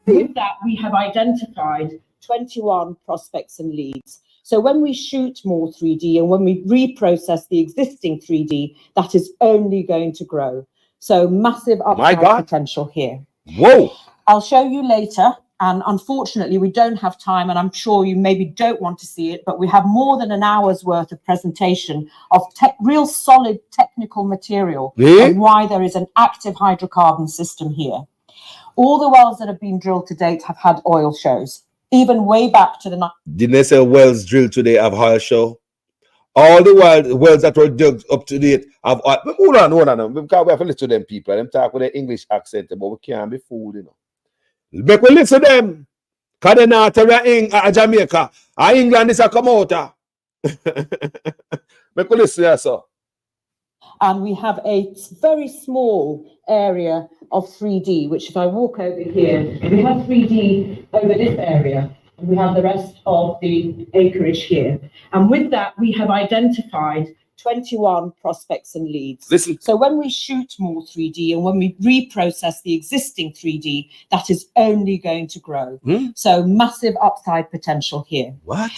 With that, we have identified 21 prospects and leads. So when we shoot more 3D and when we reprocess the existing 3D, that is only going to grow. So massive upside potential here. Whoa! I'll show you later. And unfortunately, we don't have time, and I'm sure you maybe don't want to see it, but we have more than an hour's worth of presentation of real solid technical material on why there is an active hydrocarbon system here. All the wells that have been drilled to date have had oil shows, even way back to the... Didn't they say wells drilled today have oil show? All the wells that were dug up to date have oil. Hold on. We have to listen to them people. Them talk with their English accent, but we can't be fooled, you know. Make we listen to them. Because they're not Jamaica. England is a come out. Make us listen here, sir. And we have a very small area of 3D, which if I walk over here, we have 3D over this area, and we have the rest of the acreage here. And with that, we have identified 21 prospects and leads. Listen. So when we shoot more 3D and when we reprocess the existing 3D, that is only going to grow. So massive upside potential here. What?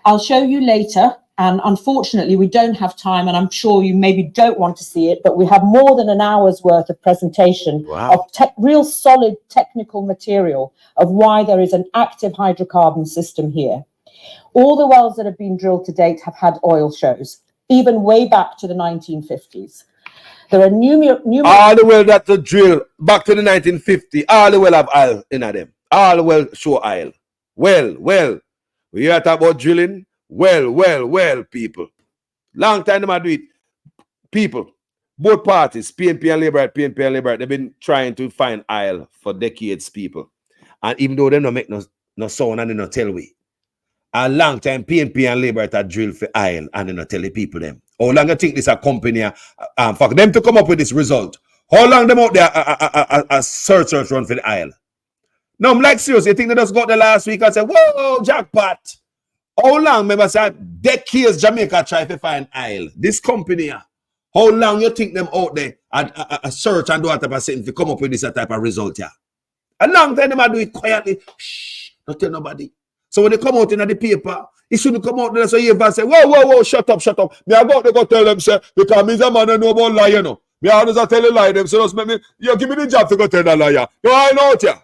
I'll show you later. And unfortunately, we don't have time, and I'm sure you maybe don't want to see it, but we have more than an hour's worth of presentation of real solid technical material of why there is an active hydrocarbon system here. All the wells that have been drilled to date have had oil shows, even way back to the 1950s. There are numerous... All the well that to drill back to the 1950, all the well have oil in them. All the well show oil. Well, we hear talk about drilling. Well, people. Long time they do it. People, both parties, PNP and Labour, they've been trying to find oil for decades, people. And even though they don't make no sound and they don't tell we. A long time, PNP and Labour to drill for oil and they don't tell the people them. How long you think this a company for them to come up with this result? How long them out there a search run for the oil? No, I'm like serious. You think they just got there last week and said, whoa, jackpot. How long, remember, say, decades Jamaica try to find oil. This company, how long you think them out there and search and do that type of thing to come up with this type of result here? A long time them do it quietly. Shh, don't tell nobody. So when they come out in the paper, it shouldn't come out there so you say, whoa, shut up. Me about to go tell them, say, because me's a man and know about lie, you know. Me always tell a lie them, so just make me, you give me the job to go tell a liar. No, I know it, yeah.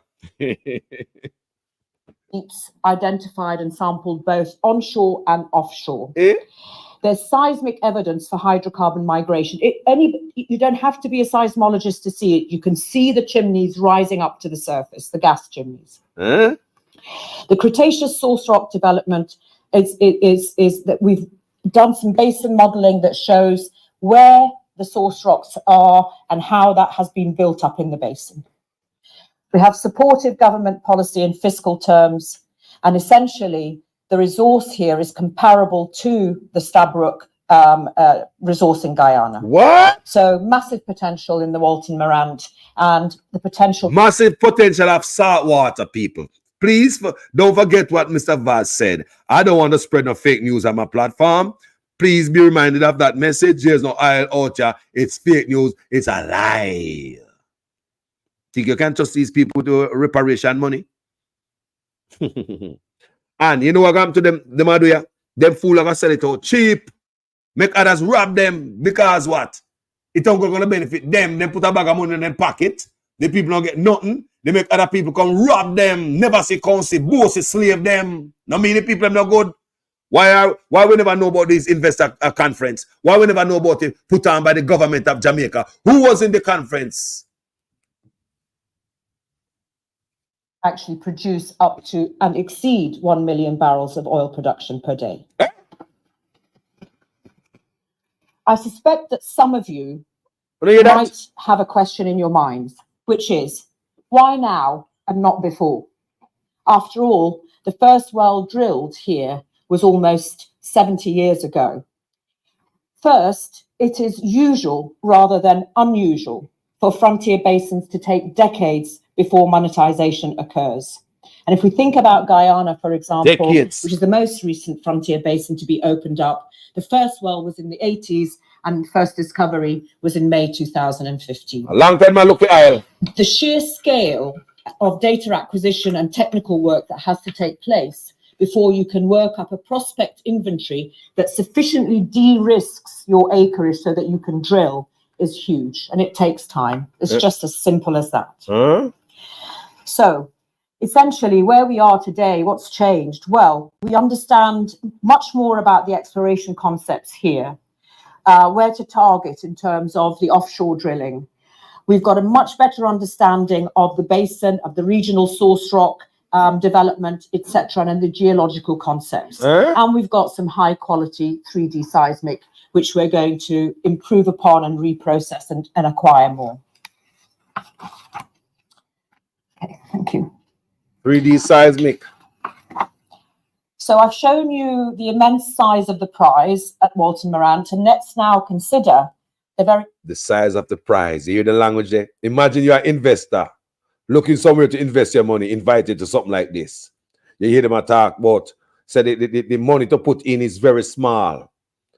It's identified and sampled both onshore and offshore. There's seismic evidence for hydrocarbon migration. You don't have to be a seismologist to see it. You can see the chimneys rising up to the surface, the gas chimneys. The Cretaceous source rock development is that we've done some basin modeling that shows where the source rocks are and how that has been built up in the basin. We have supportive government policy in fiscal terms, and essentially the resource here is comparable to the Stabroek resource in Guyana. What? So massive potential in the Walton Morant and the potential... Massive potential of saltwater, people. Please don't forget what Mr. Vaz said. I don't want to spread no fake news on my platform. Please be reminded of that message. There's no oil out here. It's fake news. It's a lie. Think you can trust these people to reparation money? And you know what happened to them? Them are doing? Them fool are gonna sell it out cheap. Make others rob them because what? It don't gonna benefit them. They put a bag of money in their pocket. The people don't get nothing. They make other people come rob them. Never see council, bossy slave them. No mean the people are not good. Why we never know about this investor conference? Why we never know about it put on by the government of Jamaica? Who was in the conference? Actually produce up to and exceed 1 million barrels of oil production per day. I suspect that some of you might have a question in your minds, which is, why now and not before? After all, the first well drilled here was almost 70 years ago. First, it is usual rather than unusual for frontier basins to take decades before monetization occurs. And if we think about Guyana, for example, which is the most recent frontier basin to be opened up, the first well was in the 80s and first discovery was in May 2015. A long time I look for oil. The sheer scale of data acquisition and technical work that has to take place before you can work up a prospect inventory that sufficiently de-risks your acreage so that you can drill is huge, and it takes time. It's just as simple as that. So essentially where we are today, what's changed? Well, we understand much more about the exploration concepts here, where to target in terms of the offshore drilling. We've got a much better understanding of the basin, of the regional source rock development, etc., and the geological concepts. And we've got some high quality 3D seismic, which we're going to improve upon and reprocess and acquire more. Okay, thank you. 3D seismic. So I've shown you the immense size of the prize at Walton Morant, and let's now consider the size of the prize. You hear the language there? Imagine you're an investor looking somewhere to invest your money, invited to something like this. You hear them talk about, say the money to put in is very small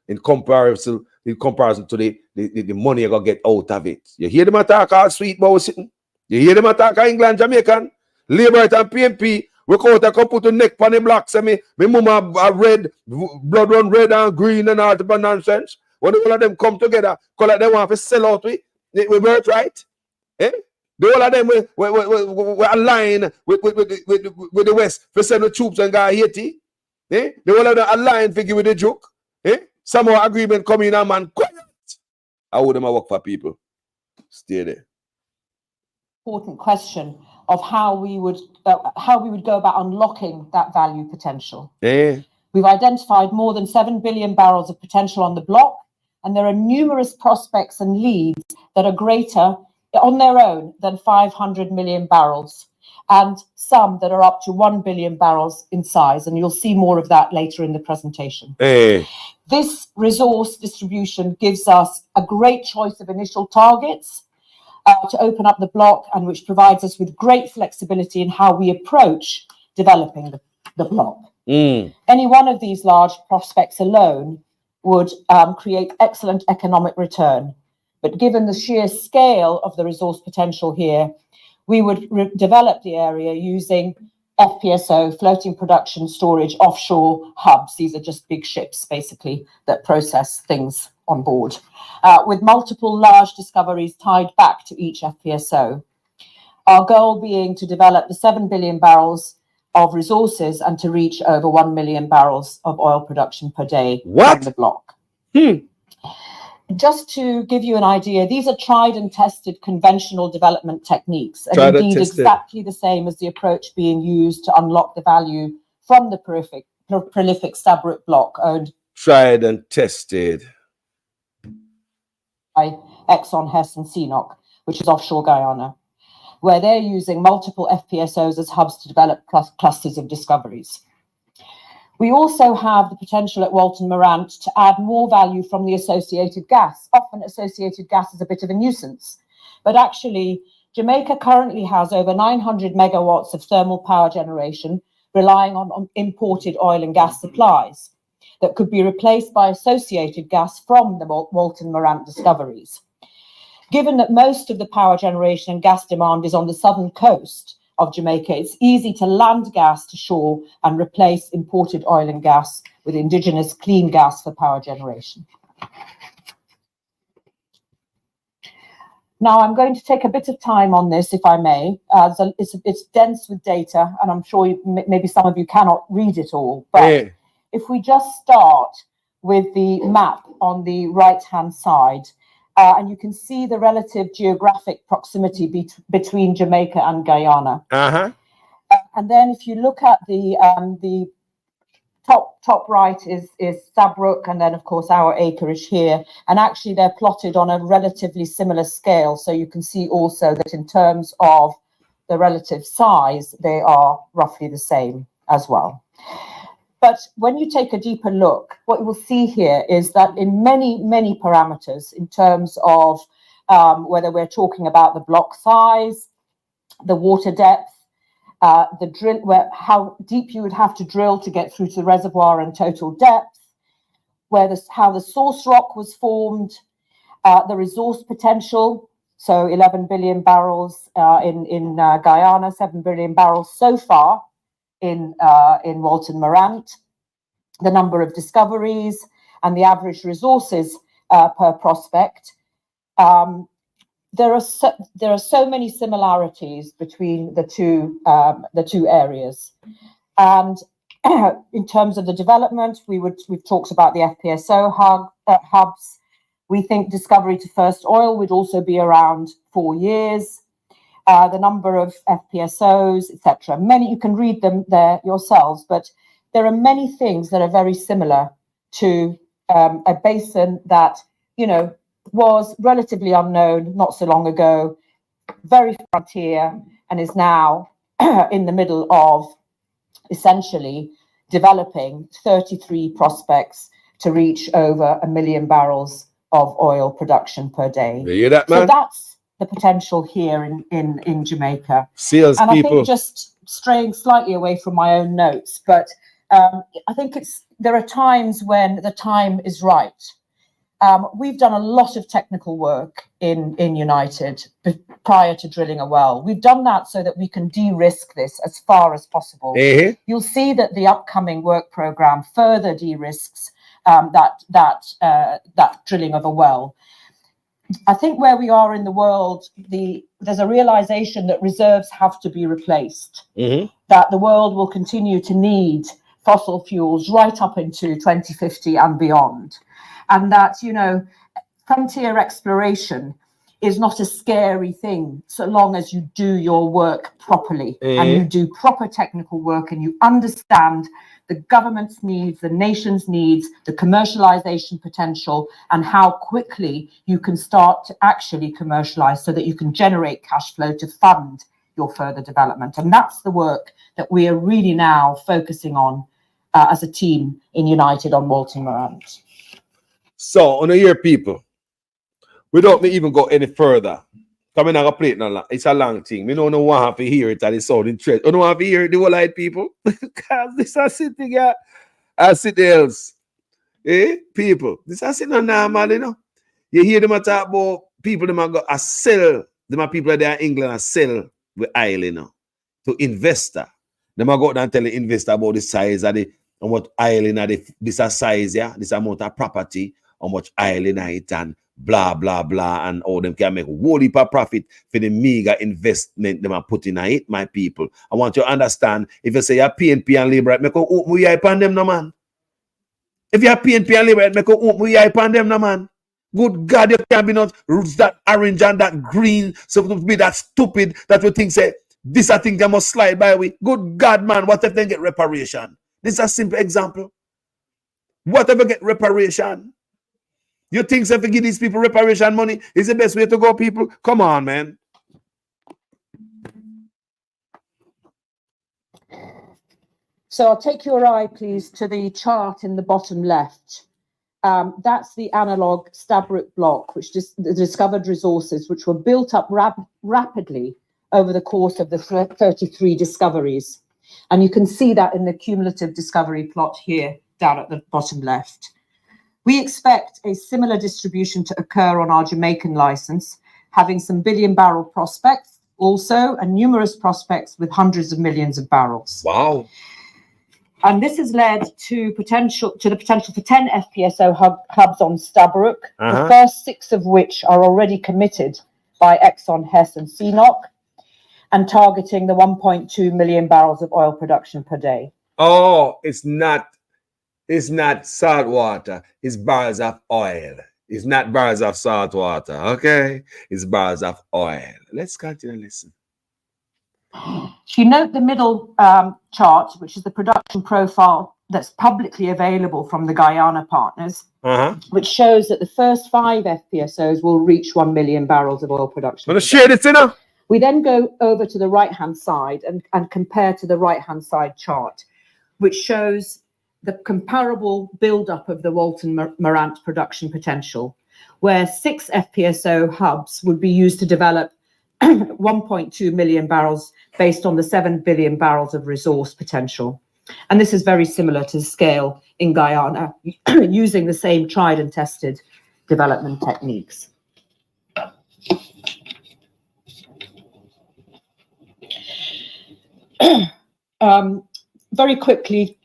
in comparison to the money you're going to get out of it. You hear them talk all sweet about sitting. You hear them talk England, Jamaican, Labour and PMP. We come out and put the neck on the block. Say me mama a red, blood run red and green and all the nonsense. When all of them come together, call it they want to sell out we work right. Eh? The all of them we align with the West for send the troops and go Haiti. Eh? The all of them align for give with the joke. Eh? Some more agreement come in and man quiet. How would them work for people? Stay there. Important question of how we would go about unlocking that value potential. Eh? We've identified more than 7 billion barrels of potential on the block, and there are numerous prospects and leads that are greater on their own than 500 million barrels, and some that are up to 1 billion barrels in size, and you'll see more of that later in the presentation. Eh? This resource distribution gives us a great choice of initial targets to open up the block, and which provides us with great flexibility in how we approach developing the block. Any one of these large prospects alone would create excellent economic return. But given the sheer scale of the resource potential here, we would develop the area using FPSO, floating production storage offshore hubs. These are just big ships, basically, that process things on board, with multiple large discoveries tied back to each FPSO. Our goal being to develop the 7 billion barrels of resources and to reach over 1 million barrels of oil production per day from the block. Just to give you an idea, these are tried and tested conventional development techniques, and indeed exactly the same as the approach being used to unlock the value from the prolific Stabroek block owned. Tried and tested. By Exxon, Hess and CNOOC, which is offshore Guyana, where they're using multiple FPSOs as hubs to develop clusters of discoveries. We also have the potential at Walton Morant to add more value from the associated gas. Often associated gas is a bit of a nuisance, but actually Jamaica currently has over 900 megawatts of thermal power generation relying on imported oil and gas supplies that could be replaced by associated gas from the Walton Morant discoveries. Given that most of the power generation and gas demand is on the southern coast of Jamaica, it's easy to land gas to shore and replace imported oil and gas with indigenous clean gas for power generation. Now, I'm going to take a bit of time on this, if I may. It's dense with data, and I'm sure maybe some of you cannot read it all, but if we just start with the map on the right-hand side, and you can see the relative geographic proximity between Jamaica and Guyana. And then if you look at the top right is Stabroek, and then of course our acreage here, and actually they're plotted on a relatively similar scale, so you can see also that in terms of the relative size they are roughly the same as well. But when you take a deeper look, what you will see here is that in many parameters, in terms of whether we're talking about the block size, the water depth, how deep you would have to drill to get through to the reservoir and total depth, how the source rock was formed, the resource potential, so 11 billion barrels in Guyana, 7 billion barrels so far in Walton Morant, the number of discoveries and the average resources per prospect. There are so many similarities between the two areas, and in terms of the development, we've talked about the FPSO hubs. We think discovery to first oil would also be around 4 years. The number of FPSOs, etc. Many, you can read them there yourselves, but there are many things that are very similar to a basin that, was relatively unknown not so long ago, very frontier, and is now in the middle of essentially developing 33 prospects to reach over 1 million barrels of oil production per day. You hear that, man? So that's the potential here in Jamaica. Sales and people. I think, just straying slightly away from my own notes, but I think there are times when the time is right. We've done a lot of technical work in United prior to drilling a well. We've done that so that we can de-risk this as far as possible. You'll see that the upcoming work program further de-risks that drilling of a well. I think where we are in the world, there's a realization that reserves have to be replaced, that the world will continue to need fossil fuels right up into 2050 and beyond. And that, frontier exploration is not a scary thing so long as you do your work properly and you do proper technical work and you understand the government's needs, the nation's needs, the commercialization potential, and how quickly you can start to actually commercialize so that you can generate cash flow to fund your further development. And that's the work that we are really now focusing on as a team in United on Walton Morant. So, on your people, without me even go any further, coming on a plate, it's a long thing. We don't want to hear it at the sound interest. You don't want to hear it, the whole light people. Because this is sitting here as it else. People, this is sitting on normal, You hear them talk about people them go a sell. Them are people that are in England and sell with oil, to investor. Them are go down and tell the investor about the size of the and what oil in this a size, this amount of property, how much oil in it, and blah blah blah, and all them can make a whole heap of profit for the mega investment them are putting in it, my people. I want you to understand, if you say you're PNP and Labour, make a open your eye upon them, no man. If you're PNP and Labour, make a open your eye upon them, no man. Good God, you can't be not roots that orange and that green, so to be that stupid that we think say this I think they must slide by with. Good God, man, what if they get reparation? This is a simple example. What if they get reparation? You think so if you give these people reparation money is the best way to go, people? Come on, man. So I'll take your eye, please, to the chart in the bottom left. That's the analog Stabroek block, which the discovered resources, which were built up rapidly over the course of the 33 discoveries. And you can see that in the cumulative discovery plot here, down at the bottom left. We expect a similar distribution to occur on our Jamaican license, having some billion-barrel prospects also, and numerous prospects with hundreds of millions of barrels. Wow. And this has led to the potential for 10 FPSO hubs on Stabroek, the first 6 of which are already committed by Exxon, Hess, and CNOOC, and targeting the 1.2 million barrels of oil production per day. Oh, it's not salt water, it's barrels of oil. It's not barrels of salt water, okay? It's barrels of oil. Let's continue to listen. If you note the middle chart, which is the production profile that's publicly available from the Guyana partners, which shows that the first 5 FPSOs will reach 1 million barrels of oil production. Want to share this, We then go over to the right-hand side and compare to the right-hand side chart, which shows the comparable build-up of the Walton Morant production potential, where 6 FPSO hubs would be used to develop 1.2 million barrels based on the 7 billion barrels of resource potential. And this is very similar to the scale in Guyana, using the same tried and tested development techniques. Very quickly,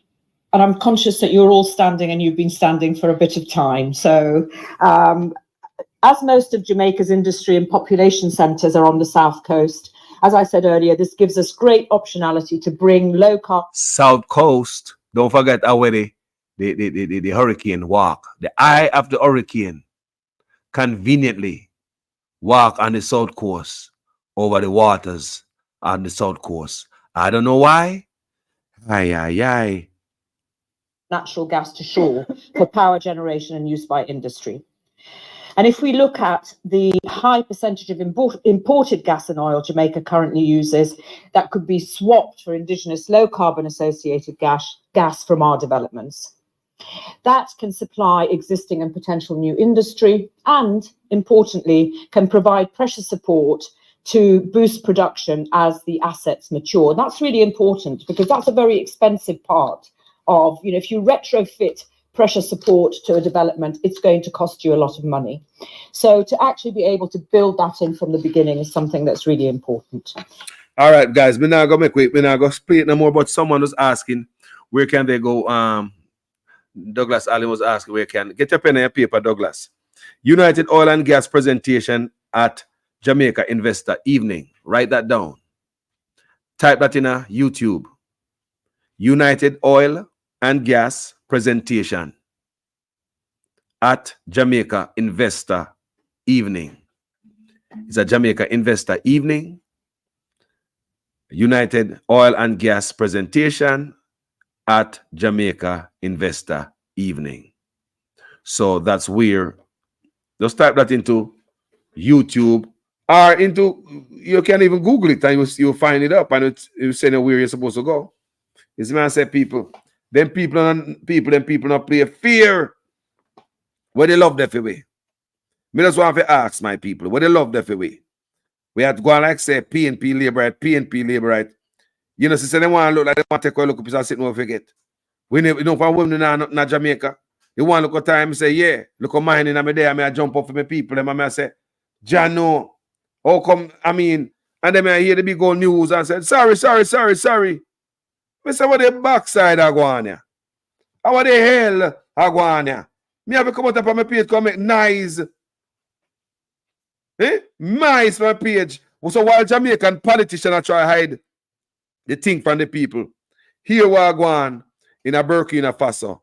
and I'm conscious that you're all standing and you've been standing for a bit of time. So as most of Jamaica's industry and population centres are on the south coast, as I said earlier, this gives us great optionality to bring low cost. South coast, don't forget already the hurricane walk. The eye of the hurricane conveniently walk on the south coast over the waters on the south coast. I don't know why. Natural gas to shore for power generation and use by industry. And if we look at the high percentage of imported gas and oil Jamaica currently uses, that could be swapped for indigenous low carbon associated gas gas from our developments. That can supply existing and potential new industry and, importantly, can provide pressure support to boost production as the assets mature. And that's really important because that's a very expensive part of, if you retrofit pressure support to a development, it's going to cost you a lot of money. So to actually be able to build that in from the beginning is something that's really important. All right, guys, we're not going to split it no more, but someone was asking, where can they go? Douglas Allen was asking, where can get your pen and your paper, Douglas. United Oil and Gas presentation at Jamaica Investor Evening. Write that down. Type that in YouTube. United Oil and Gas presentation at Jamaica Investor Evening. It's a Jamaica Investor Evening. United Oil and Gas presentation at Jamaica Investor Evening. So that's where, just type that into YouTube or into, you can even Google it and you'll find it up and it'll say where you're supposed to go. This man said people not play fear. Where they love that for way. Me just want to ask my people, where they love that for way. We have to go and like say PNP labor right, PNP labor right. You know, since they want to look like they want to take a look up and sit and forget. We know for women in Jamaica, they want to look at time and say, yeah, look at mine in there, I jump up for my people, and I say, Jano, how come, and then I hear the big old news and said, sorry. I say, what the backside are going here? How the hell are going here? Me have to come out up on my page, come make nice. Nice for my page. So while Jamaican politicians are trying to hide the thing from the people, here we are going in a Burkina Faso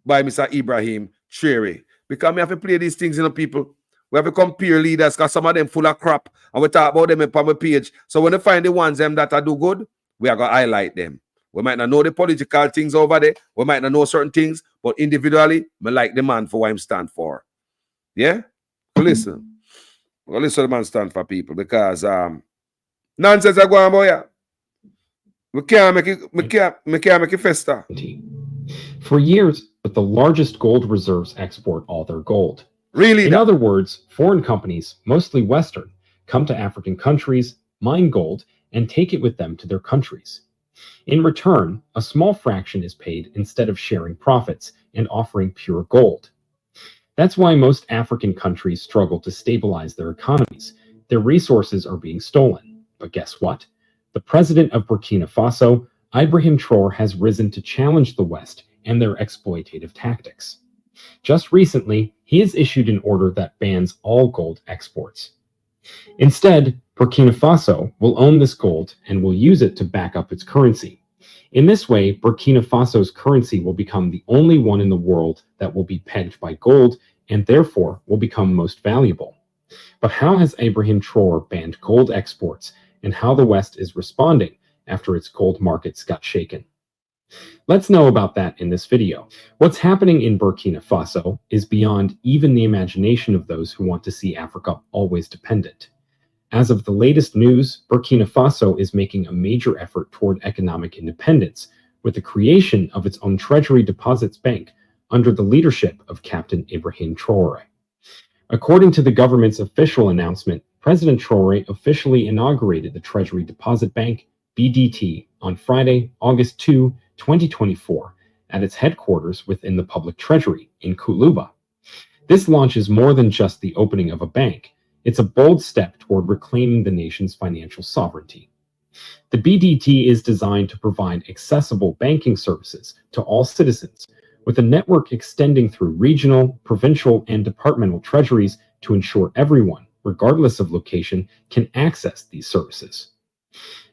by Mr. Ibrahim Traore. Because we have to play these things in the people. We have to compare leaders because some of them full of crap. And we talk about them on my page. So when we find the ones them that are do good, we are going to highlight them. We might not know the political things over there. We might not know certain things. But individually, we like the man for what he stand for. Yeah? So listen. Well, listen to the man stand for people. Because nonsense are going on, boy. We can't make it fester. For years, but the largest gold reserves export all their gold. Really? In other words, foreign companies, mostly Western, come to African countries, mine gold, and take it with them to their countries. In return, a small fraction is paid instead of sharing profits and offering pure gold. That's why most African countries struggle to stabilize their economies. Their resources are being stolen. But guess what? The president of Burkina Faso, Ibrahim Traore, has risen to challenge the West and their exploitative tactics. Just recently, he has issued an order that bans all gold exports. Instead, Burkina Faso will own this gold and will use it to back up its currency. In this way, Burkina Faso's currency will become the only one in the world that will be pegged by gold and therefore will become most valuable. But how has Ibrahim Traore banned gold exports, and how the West is responding after its gold markets got shaken? Let's know about that in this video. What's happening in Burkina Faso is beyond even the imagination of those who want to see Africa always dependent. As of the latest news, Burkina Faso is making a major effort toward economic independence with the creation of its own Treasury Deposits Bank under the leadership of Captain Ibrahim Traore. According to the government's official announcement, President Traore officially inaugurated the Treasury Deposit Bank, BDT, on Friday, August 2, 2024, at its headquarters within the public treasury in Kuluba. This launch is more than just the opening of a bank. It's a bold step toward reclaiming the nation's financial sovereignty. The BDT is designed to provide accessible banking services to all citizens, with a network extending through regional, provincial, and departmental treasuries to ensure everyone, regardless of location, can access these services.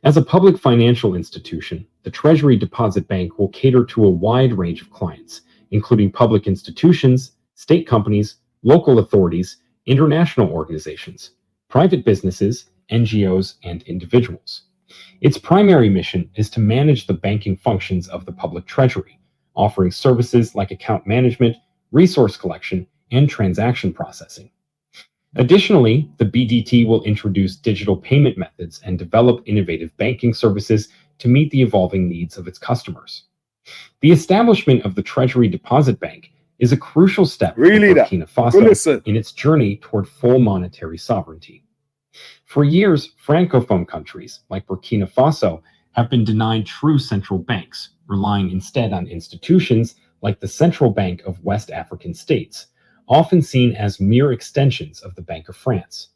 As a public financial institution, the Treasury Deposit Bank will cater to a wide range of clients, including public institutions, state companies, local authorities, international organizations, private businesses, NGOs, and individuals. Its primary mission is to manage the banking functions of the public treasury, offering services like account management, resource collection, and transaction processing. Additionally, the BDT will introduce digital payment methods and develop innovative banking services to meet the evolving needs of its customers. The establishment of the Treasury Deposit Bank is a crucial step for Really that? Burkina Well, listen. Faso in its journey toward full monetary sovereignty. For years, Francophone countries like Burkina Faso have been denied true central banks, relying instead on institutions like the Central Bank of West African states, often seen as mere extensions of the Bank of France.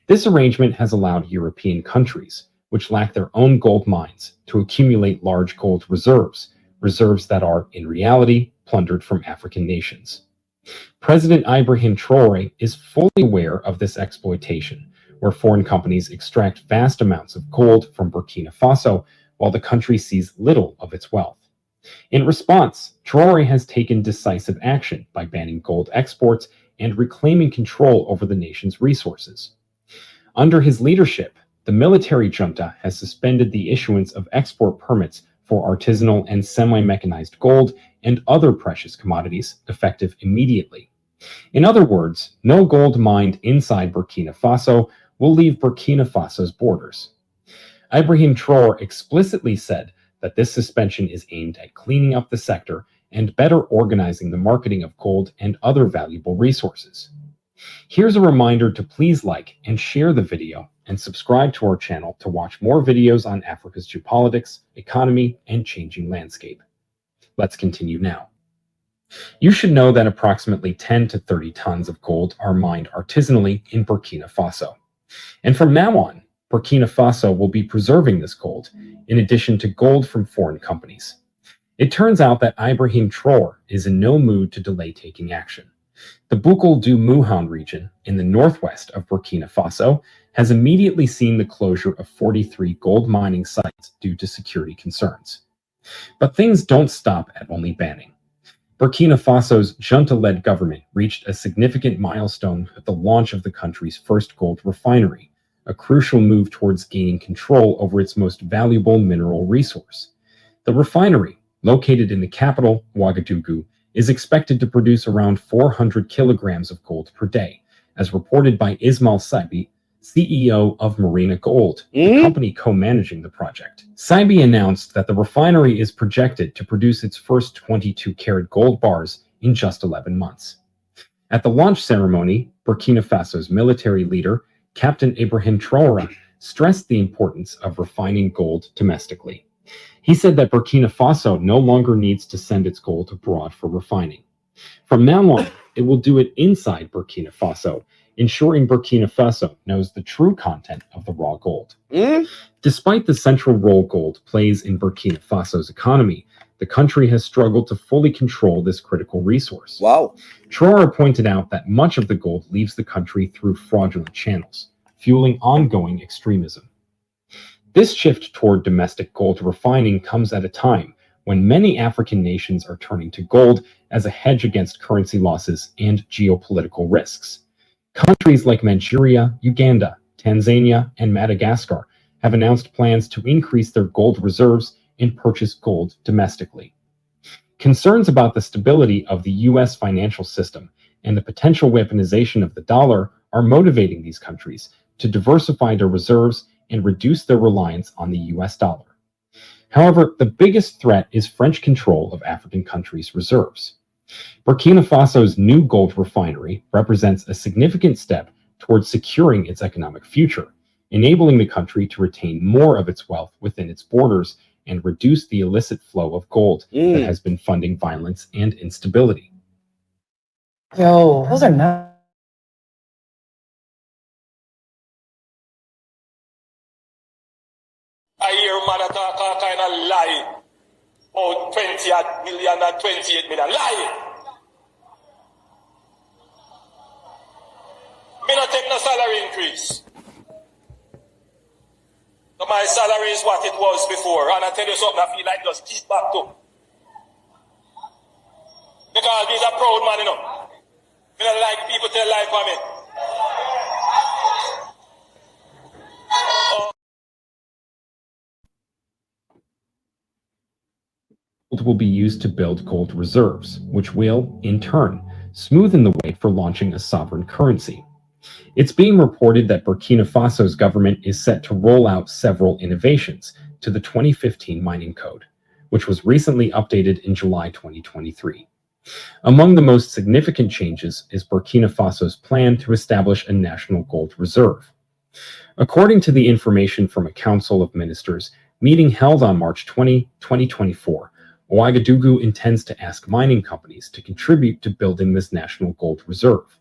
This arrangement has allowed European countries, which lack their own gold mines, to accumulate large gold reserves, reserves that are, in reality, plundered from African nations. President Ibrahim Traoré is fully aware of this exploitation, where foreign companies extract vast amounts of gold from Burkina Faso while the country sees little of its wealth. In response, Traoré has taken decisive action by banning gold exports and reclaiming control over the nation's resources. Under his leadership, the military junta has suspended the issuance of export permits for artisanal and semi-mechanized gold and other precious commodities, effective immediately. In other words, no gold mined inside Burkina Faso will leave Burkina Faso's borders. Ibrahim Traoré explicitly said that this suspension is aimed at cleaning up the sector and better organizing the marketing of gold and other valuable resources. Here's a reminder to please like and share the video and subscribe to our channel to watch more videos on Africa's geopolitics, economy, and changing landscape. Let's continue now. You should know that approximately 10 to 30 tons of gold are mined artisanally in Burkina Faso. And from now on, Burkina Faso will be preserving this gold, in addition to gold from foreign companies. It turns out that Ibrahim Traoré is in no mood to delay taking action. The Boucle du Mouhan region in the northwest of Burkina Faso has immediately seen the closure of 43 gold mining sites due to security concerns. But things don't stop at only banning. Burkina Faso's junta-led government reached a significant milestone with the launch of the country's first gold refinery, a crucial move towards gaining control over its most valuable mineral resource. The refinery, located in the capital, Ouagadougou, is expected to produce around 400 kilograms of gold per day, as reported by Ismail Saibi, CEO of Marina Gold, the company co-managing the project. Saibi announced that the refinery is projected to produce its first 22-karat gold bars in just 11 months. At the launch ceremony, Burkina Faso's military leader, Captain Ibrahim Traoré, stressed the importance of refining gold domestically. He said that Burkina Faso no longer needs to send its gold abroad for refining. From now on, it will do it inside Burkina Faso, ensuring Burkina Faso knows the true content of the raw gold. Despite the central role gold plays in Burkina Faso's economy, the country has struggled to fully control this critical resource. Wow. Traoré pointed out that much of the gold leaves the country through fraudulent channels, fueling ongoing extremism. This shift toward domestic gold refining comes at a time when many African nations are turning to gold as a hedge against currency losses and geopolitical risks. Countries like Nigeria, Uganda, Tanzania, and Madagascar have announced plans to increase their gold reserves and purchase gold domestically. Concerns about the stability of the U.S. financial system and the potential weaponization of the dollar are motivating these countries to diversify their reserves and reduce their reliance on the U.S. dollar. However, the biggest threat is French control of African countries' reserves. Burkina Faso's new gold refinery represents a significant step towards securing its economic future, enabling the country to retain more of its wealth within its borders and reduce the illicit flow of gold that has been funding violence and instability. Yo, those are nice. I hear man talk all kind of lie. Oh, 20 million and 28 million. Lie! Me not take no salary increase. So my salary is what it was before. And I tell you something, I feel like just keep back to. Because these are proud man, you know. Me don't like people tell lie for me. Gold will be used to build gold reserves, which will, in turn, smoothen the way for launching a sovereign currency. It's being reported that Burkina Faso's government is set to roll out several innovations to the 2015 mining code, which was recently updated in July 2023. Among the most significant changes is Burkina Faso's plan to establish a national gold reserve. According to the information from a Council of Ministers meeting held on March 20, 2024, Ouagadougou intends to ask mining companies to contribute to building this national gold reserve.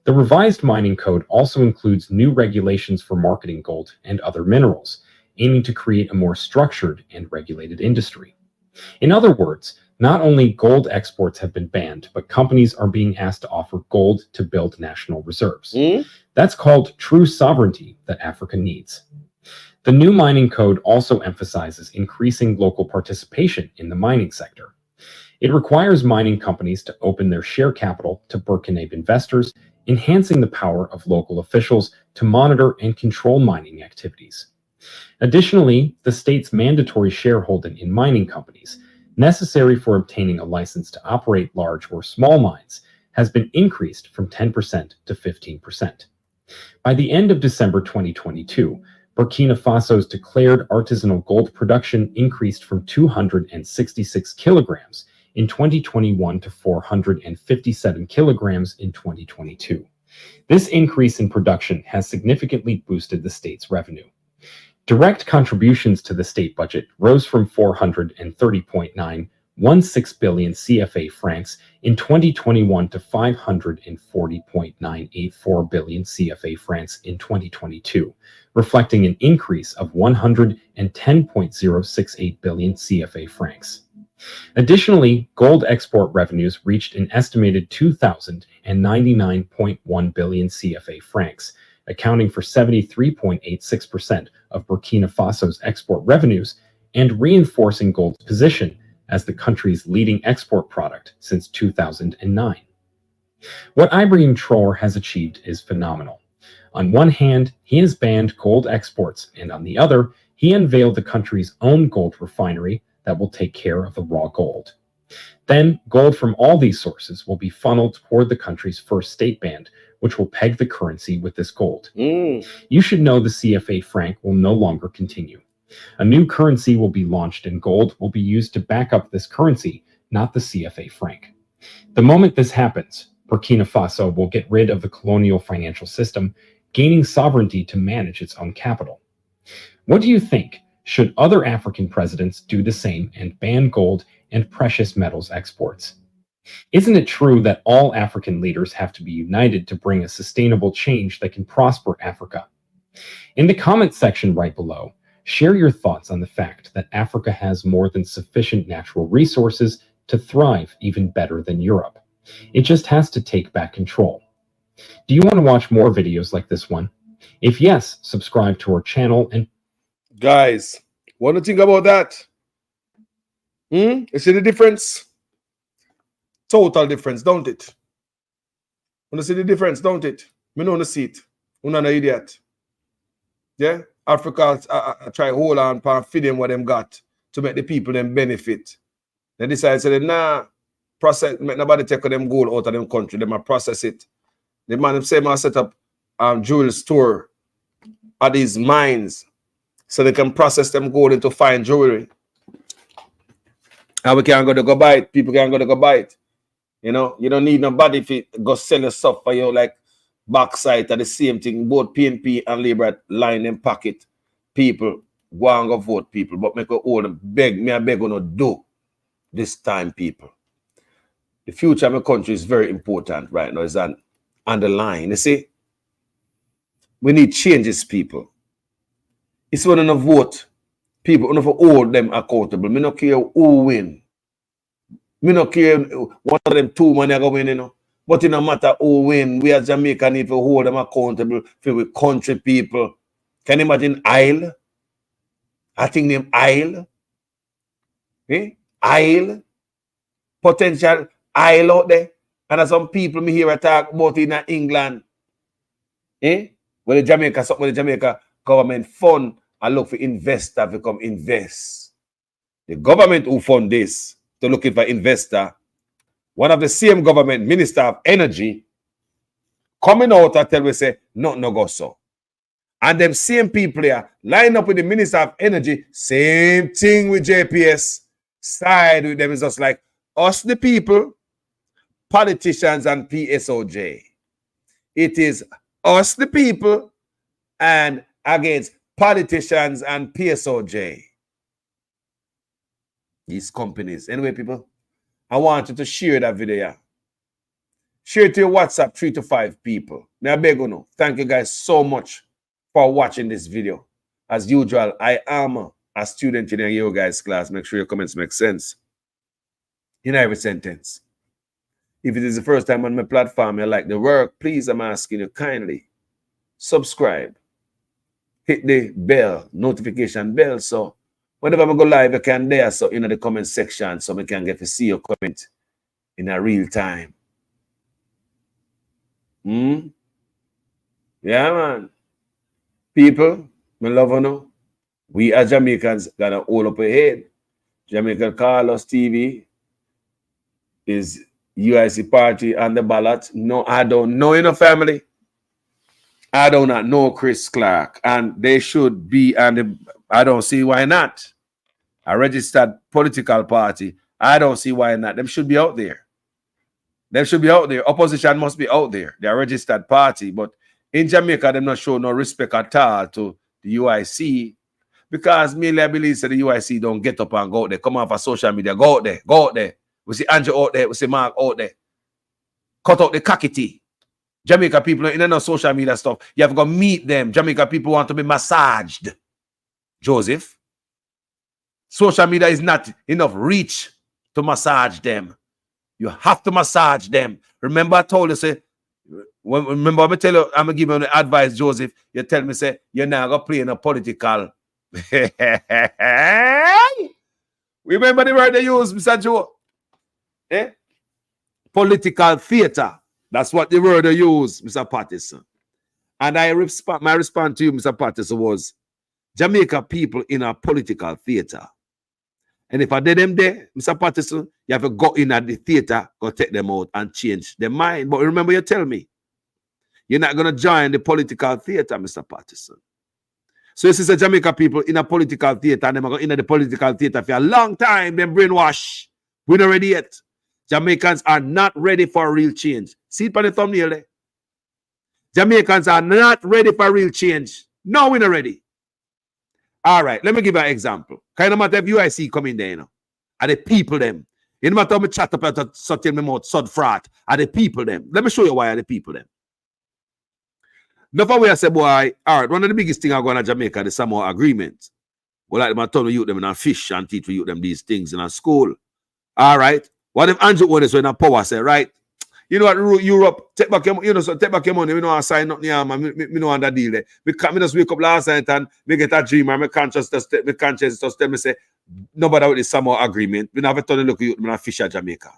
The revised mining code also includes new regulations for marketing gold and other minerals, aiming to create a more structured and regulated industry. In other words, not only gold exports have been banned, but companies are being asked to offer gold to build national reserves. That's called true sovereignty that Africa needs. The new mining code also emphasizes increasing local participation in the mining sector. It requires mining companies to open their share capital to Burkinabe investors, enhancing the power of local officials to monitor and control mining activities. Additionally, the state's mandatory shareholding in mining companies, necessary for obtaining a license to operate large or small mines, has been increased from 10% to 15%. By the end of December 2022, Burkina Faso's declared artisanal gold production increased from 266 kilograms in 2021 to 457 kilograms in 2022. This increase in production has significantly boosted the state's revenue. Direct contributions to the state budget rose from 430.916 billion CFA francs in 2021 to 540.984 billion CFA francs in 2022, reflecting an increase of 110.068 billion CFA francs. Additionally, gold export revenues reached an estimated 2,099.1 billion CFA francs, accounting for 73.86% of Burkina Faso's export revenues and reinforcing gold's position as the country's leading export product since 2009. What Ibrahim Traore has achieved is phenomenal. On one hand, he has banned gold exports, and on the other, he unveiled the country's own gold refinery that will take care of the raw gold. Then, gold from all these sources will be funneled toward the country's first state band, which will peg the currency with this gold. You should know the CFA franc will no longer continue. A new currency will be launched and gold will be used to back up this currency, not the CFA franc. The moment this happens, Burkina Faso will get rid of the colonial financial system, gaining sovereignty to manage its own capital. What do you think? Should other African presidents do the same and ban gold and precious metals exports? Isn't it true that all African leaders have to be united to bring a sustainable change that can prosper Africa? In the comments section right below, share your thoughts on the fact that Africa has more than sufficient natural resources to thrive even better than Europe. It just has to take back control. Do you want to watch more videos like this one? If yes, subscribe to our channel and Guys, what do you think about that? You see the difference? Total difference, don't it? You see the difference, don't it? Me know the seat. I'm not an idiot. Yeah? Africa try hold on and feed them what them got to make the people them benefit. They decide to say, nah, process, make nobody take them gold out of them country. They might process it. The man himself set up jewel store at these mines so they can process them gold into fine jewelry. And we can go to go buy it. People can go to go buy it. You know, you don't need nobody if it go sell your stuff for you like backside at the same thing. Both PNP and Labour line in pocket. People go and go vote people. But make a hold them beg. Me I beg you not do this time, people. The future of my country is very important right now. It's on the line. You see? We need changes, people. It's when you vote, people you hold them accountable. Me not care who win. Me not care one of them two money go win, you know. But it no matter who win, we as Jamaica need to hold them accountable for we country people. Can you imagine Isle? I think name Isle. Eh? Isle. Potential Isle out there. And there's some people me hear talk about in England. Eh? When the Jamaica, something with the Jamaica government fund and look for investor to come invest. The government who fund this to looking for investor, one of the same government minister of energy coming out and tell we say no go so. And them same people here line up with the minister of energy, same thing with JPS. side with them is just like us, the people, politicians, and PSOJ. It is us, the people, and against politicians and PSOJ. These companies. Anyway, people, I want you to share that video. Share it to your WhatsApp, 3 to 5 people. Now, I beg you know, thank you guys so much for watching this video. As usual, I am a student in your guys' class. Make sure your comments make sense in every sentence. If it is the first time on my platform, you like the work, please, I'm asking you kindly, subscribe. Hit the bell, notification bell, so whenever I go live, you can there, so in the comment section, so we can get to see your comment in a real time. Yeah, man. People, me love you know. We as Jamaicans gotta hold up a head. Jamaican Carlos TV is UIC party on the ballot. No, I don't know in a family. I do not know Chris Clark, and they should be, and I don't see why not. A registered political party. I don't see why not. Them should be out there. They should be out there. Opposition must be out there. They're a registered party. But in Jamaica, they not show no respect at all to the UIC because mainly I believe that the UIC don't get up and go out there. Come off of social media. Go out there. Go out there. We see Andrew out there. We see Mark out there. Cut out the cockety. Jamaica people in no social media stuff. You have to go meet them. Jamaica people want to be massaged. Joseph. Social media is not enough reach to massage them. You have to massage them. Remember, I told you, say, remember, I'm tell you, I'm gonna give you the advice, Joseph. You tell me, say, you're not gonna play in a political. Remember the word they use, Mr. Joe? Eh? Political theater. That's what the word they use, Mr. Patterson. And my response to you, Mr. Patterson, was Jamaica people in a political theater. And if I did them there, Mr. Patterson, you have to go in at the theater, go take them out and change their mind. But remember, you tell me, you're not going to join the political theater, Mr. Patterson. So this is the Jamaica people in a political theater, and they're going in the political theater for a long time, then brainwash. We're not ready yet. Jamaicans are not ready for real change. See it on the thumbnail there. Jamaicans are not ready for real change. No, we're not ready. All right, let me give you an example. Kind of matter if UIC come in there, you know, are the people them. You know matter how me chat up at something me mouth, sod frat, are the people them. Let me show you why are the people them. Now, way I say, boy, all right, one of the biggest things I go on in Jamaica, the Samoa Agreement. Go like them and turn youth them in a fish and teach youth them these things in a school. All right. What if Andrew Otis when a power say, right? You know what, Europe, take back your, you know, so take back your money. We know I sign nothing here, man. Me know on that deal there. Me just wake up last night and me get a dream and my conscience just tell me say, nobody with the Samoa Agreement. We never turn a look at you, me not fish at Jamaica.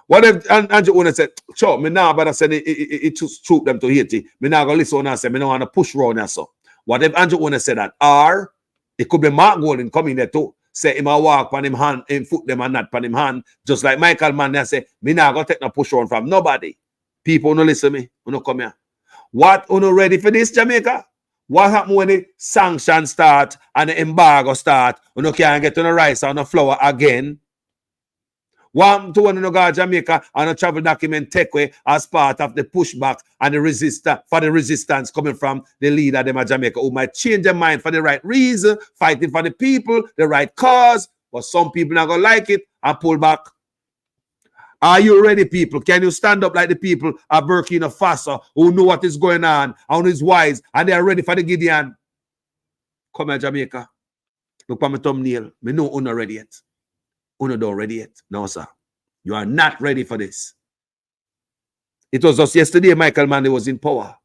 What if Andrew Otis said, sure, me now, but I said it troop them to Haiti. Me now go listen on and say, me no want to push round and so. What if Andrew Otis said that? Or it could be Mark Golden coming there too. Say him a walk on him hand, him foot them and not on him hand. Just like Michael Mann, they say, me not gonna take no push on from nobody. People no listen to me, no come here. What no ready for this, Jamaica? What happen when the sanctions start and the embargo start? No can't get on the rice or the flour again. What to one no go Jamaica and a travel document take away as part of the pushback and the resistance coming from the leader them of Jamaica who might change their mind for the right reason, fighting for the people, the right cause, but some people not gonna like it and pull back. Are you ready, people? Can you stand up like the people of Burkina Faso who know what is going on and who is wise and they are ready for the Gideon? Come here, Jamaica. Look at my thumbnail. Me know you're not ready yet. You're not ready yet. No, sir. You are not ready for this. It was just yesterday Michael Manley was in power.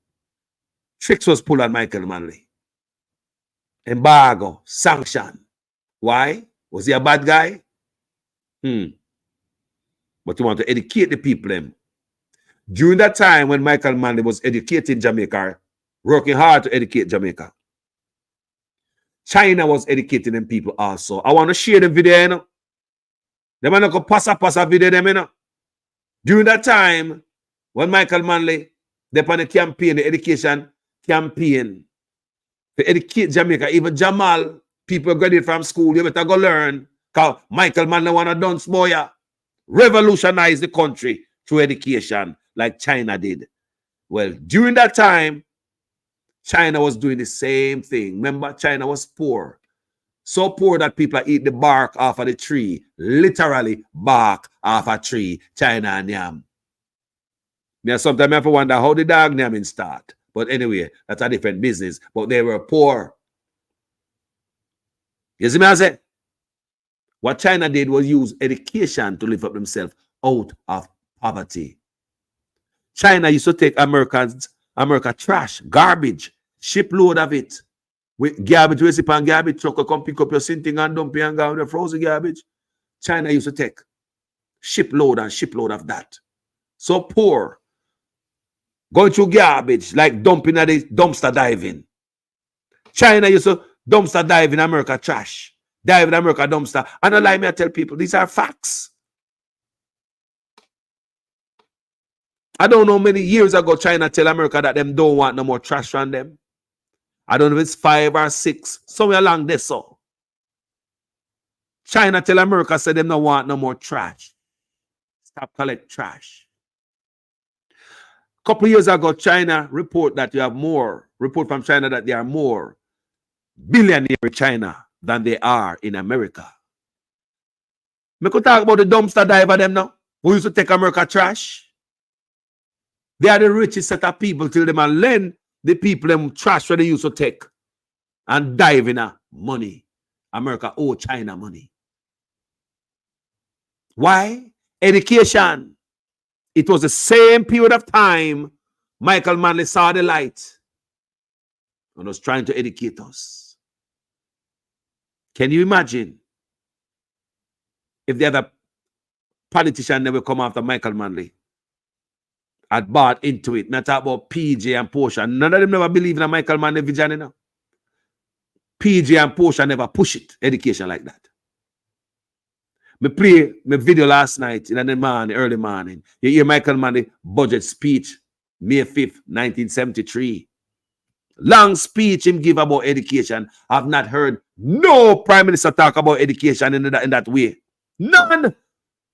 Tricks was pulled on Michael Manley. Embargo, sanction. Why? Was he a bad guy? But you want to educate the people them. During that time when Michael Manley was educating Jamaica, working hard to educate Jamaica, China was educating them people also. I want to share the video, you know. Them are not pass a video them, you know. During that time, when Michael Manley, they on the campaign, the education campaign, to educate Jamaica, even Jamal, people graduate from school, you better go learn Because Michael Manley want to dance boy, revolutionize the country through education like China did. Well, during that time, China was doing the same thing. Remember, China was poor. So poor that people eat the bark off of the tree. Literally bark off a tree. China and yam. Yeah, sometimes I have to wonder how the dog yamming start. But anyway, that's a different business. But they were poor. You see me I say? What China did was use education to lift up themselves out of poverty. China used to take America trash, garbage, shipload of it. With garbage, receipt and garbage truck will come pick up your sinting and dump it and go with the frozen garbage. China used to take shipload and shipload of that. So poor. Going through garbage, like dumping at the dumpster diving. China used to dumpster dive in America trash. Dive in America dumpster. And don't lie me, I tell people, these are facts. I don't know many years ago China tell America that them don't want no more trash from them. I don't know if it's 5 or 6, somewhere along this. So China tell America say them don't want no more trash. Stop collect trash. Couple of years ago, China report that report from China that there are more billionaires in China than they are in America. We could talk about the dumpster diver them now, who used to take America trash. They are the richest set of people till them and lend the people them trash where they used to take and dive in money. America owe China money. Why? Education. It was the same period of time Michael Manley saw the light and was trying to educate us. Can you imagine if the other politician never come after Michael Manley? Had bought into it. Not talk about PJ and Portia. None of them never believe in a Michael Manley vision, you know. PJ and Portia never push it, education like that. Me play my video last night in the morning, early morning. You hear Michael Manley budget speech, May 5th, 1973. Long speech him give about education. I've not heard no prime minister talk about education in that way. None.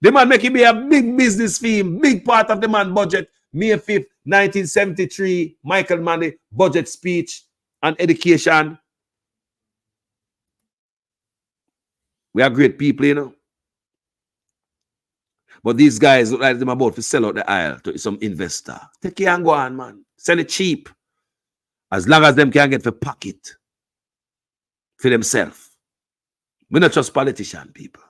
The man make it be a big business theme, big part of the man budget. May 5th, 1973, Michael Manley budget speech on education. We are great people, you know. But these guys look like them about to sell out the aisle to some investor. Take it and go on, man. Sell it cheap. As long as them can get for pocket for themselves. We're not just politician people.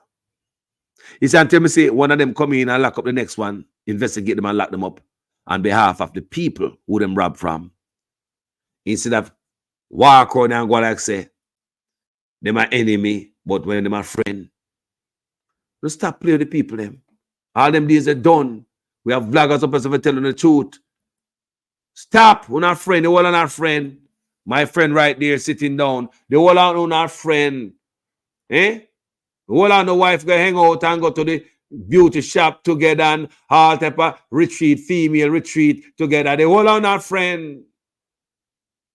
You see, until me say one of them come in and lock up the next one, investigate them and lock them up on behalf of the people who them rob from. Instead of walk around and go like say, them are enemy, but when them are friend. Just stop playing with the people them. All them days are done. We have vloggers up as telling the truth. Stop. We're not friend. The whole are not friend. My friend right there sitting down. The whole are not friend. Eh? The whole are no wife go hang out and go to the beauty shop together and all type of retreat, female retreat together. The whole are not friend.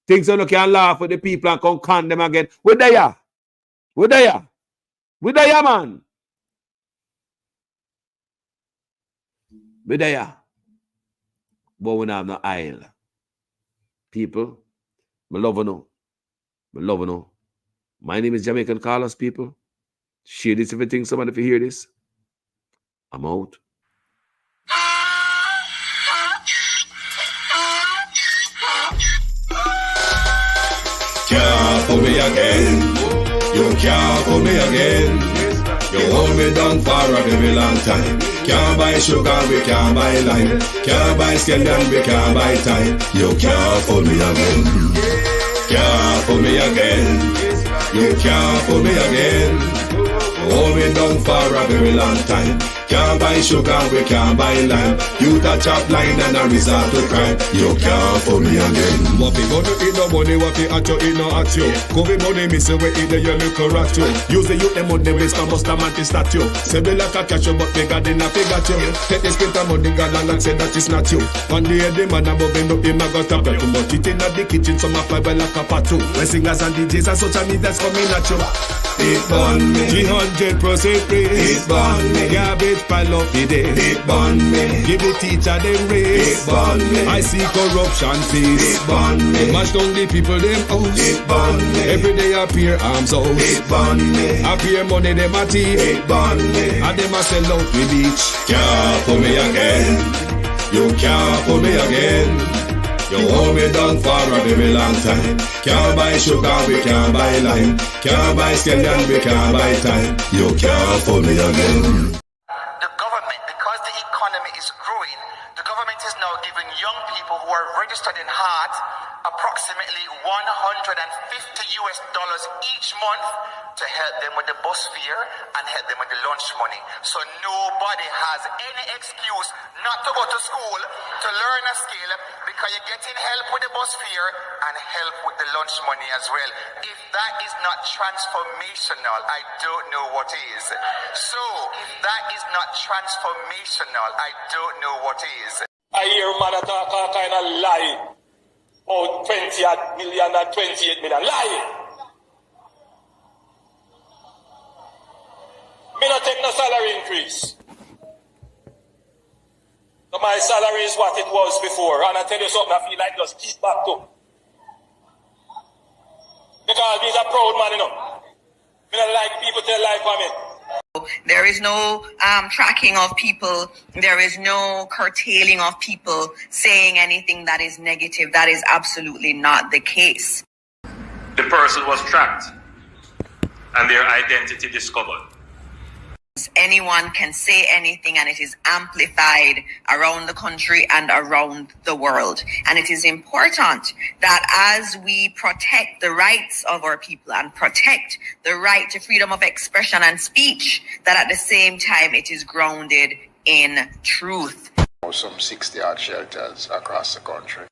Things you can laugh with the people and come con them again. We're there. We're there. We're there, man. We're there. But we don't have no aisle. People, I love you know. I love you know. My name is Jamaican Carlos, people. Share this if you think somebody if you hear this. I'm out. Can't fool me again. You can't fool me again. You hold me down for a very long time. Can't buy sugar, we can't buy lime. Can't buy scallion, we can't buy time. You can't fool me again. Can't fool me again. You can't fool me again. Hold me down for a very long time. Can't buy sugar, we can't buy lime. You that chop line and a resort to crime. You can't for me again. What we gonna eat no money, what we at you, eat no at you. COVID money, me say we eat the your little rat you. Use the youth, them money, waste and bust a man to statue. Say we like a catch you, but bigger than a figure you. Take the spit of money, gal and say that is not you. One day the man above him up, him a got a too much. It in the kitchen, some a fly well like a patu. When singers and DJs and social media's coming at you. It burn me. 300% raise. It burn me. Garbage pile up the day. It burn me. Give the teacher them raise. It burn me. I see corruption face. It burn me. Mash down the people them house. It burn me. Every day appear arms out. It burn me. Appear money them a thief. It burn me. And them a sell out with beach. Can't pull me again. You can't pull me again. You hold me down for a very long time. Can't buy sugar, we can't buy lime. Can't buy scallion, we can't buy time. You can't pull me again. The government, because the economy is growing, the government is now giving young people who are registered in heart approximately $150 each month to help them with the bus fare and help them with the lunch money. So nobody has any excuse not to go to school to learn a skill because you're getting help with the bus fare and help with the lunch money as well. If that is not transformational, I don't know what is. So if that is not transformational, I don't know what is. I hear man talk all kind of lie. Oh, 20 million and 28 million. Lie! Me not take no salary increase. So my salary is what it was before. And I tell you something, I feel like just keep back to. Because these are proud man, you know. Me not like people tell lie for me. There is no tracking of people. There is no curtailing of people saying anything that is negative. That is absolutely not the case. The person was tracked and their identity discovered. Anyone can say anything and it is amplified around the country and around the world. And it is important that as we protect the rights of our people and protect the right to freedom of expression and speech, that at the same time it is grounded in truth. Some 60 odd shelters across the country.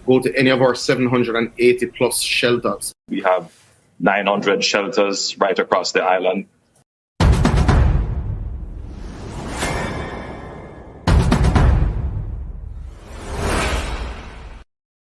Go to any of our 780 plus shelters. We have 900 shelters right across the island.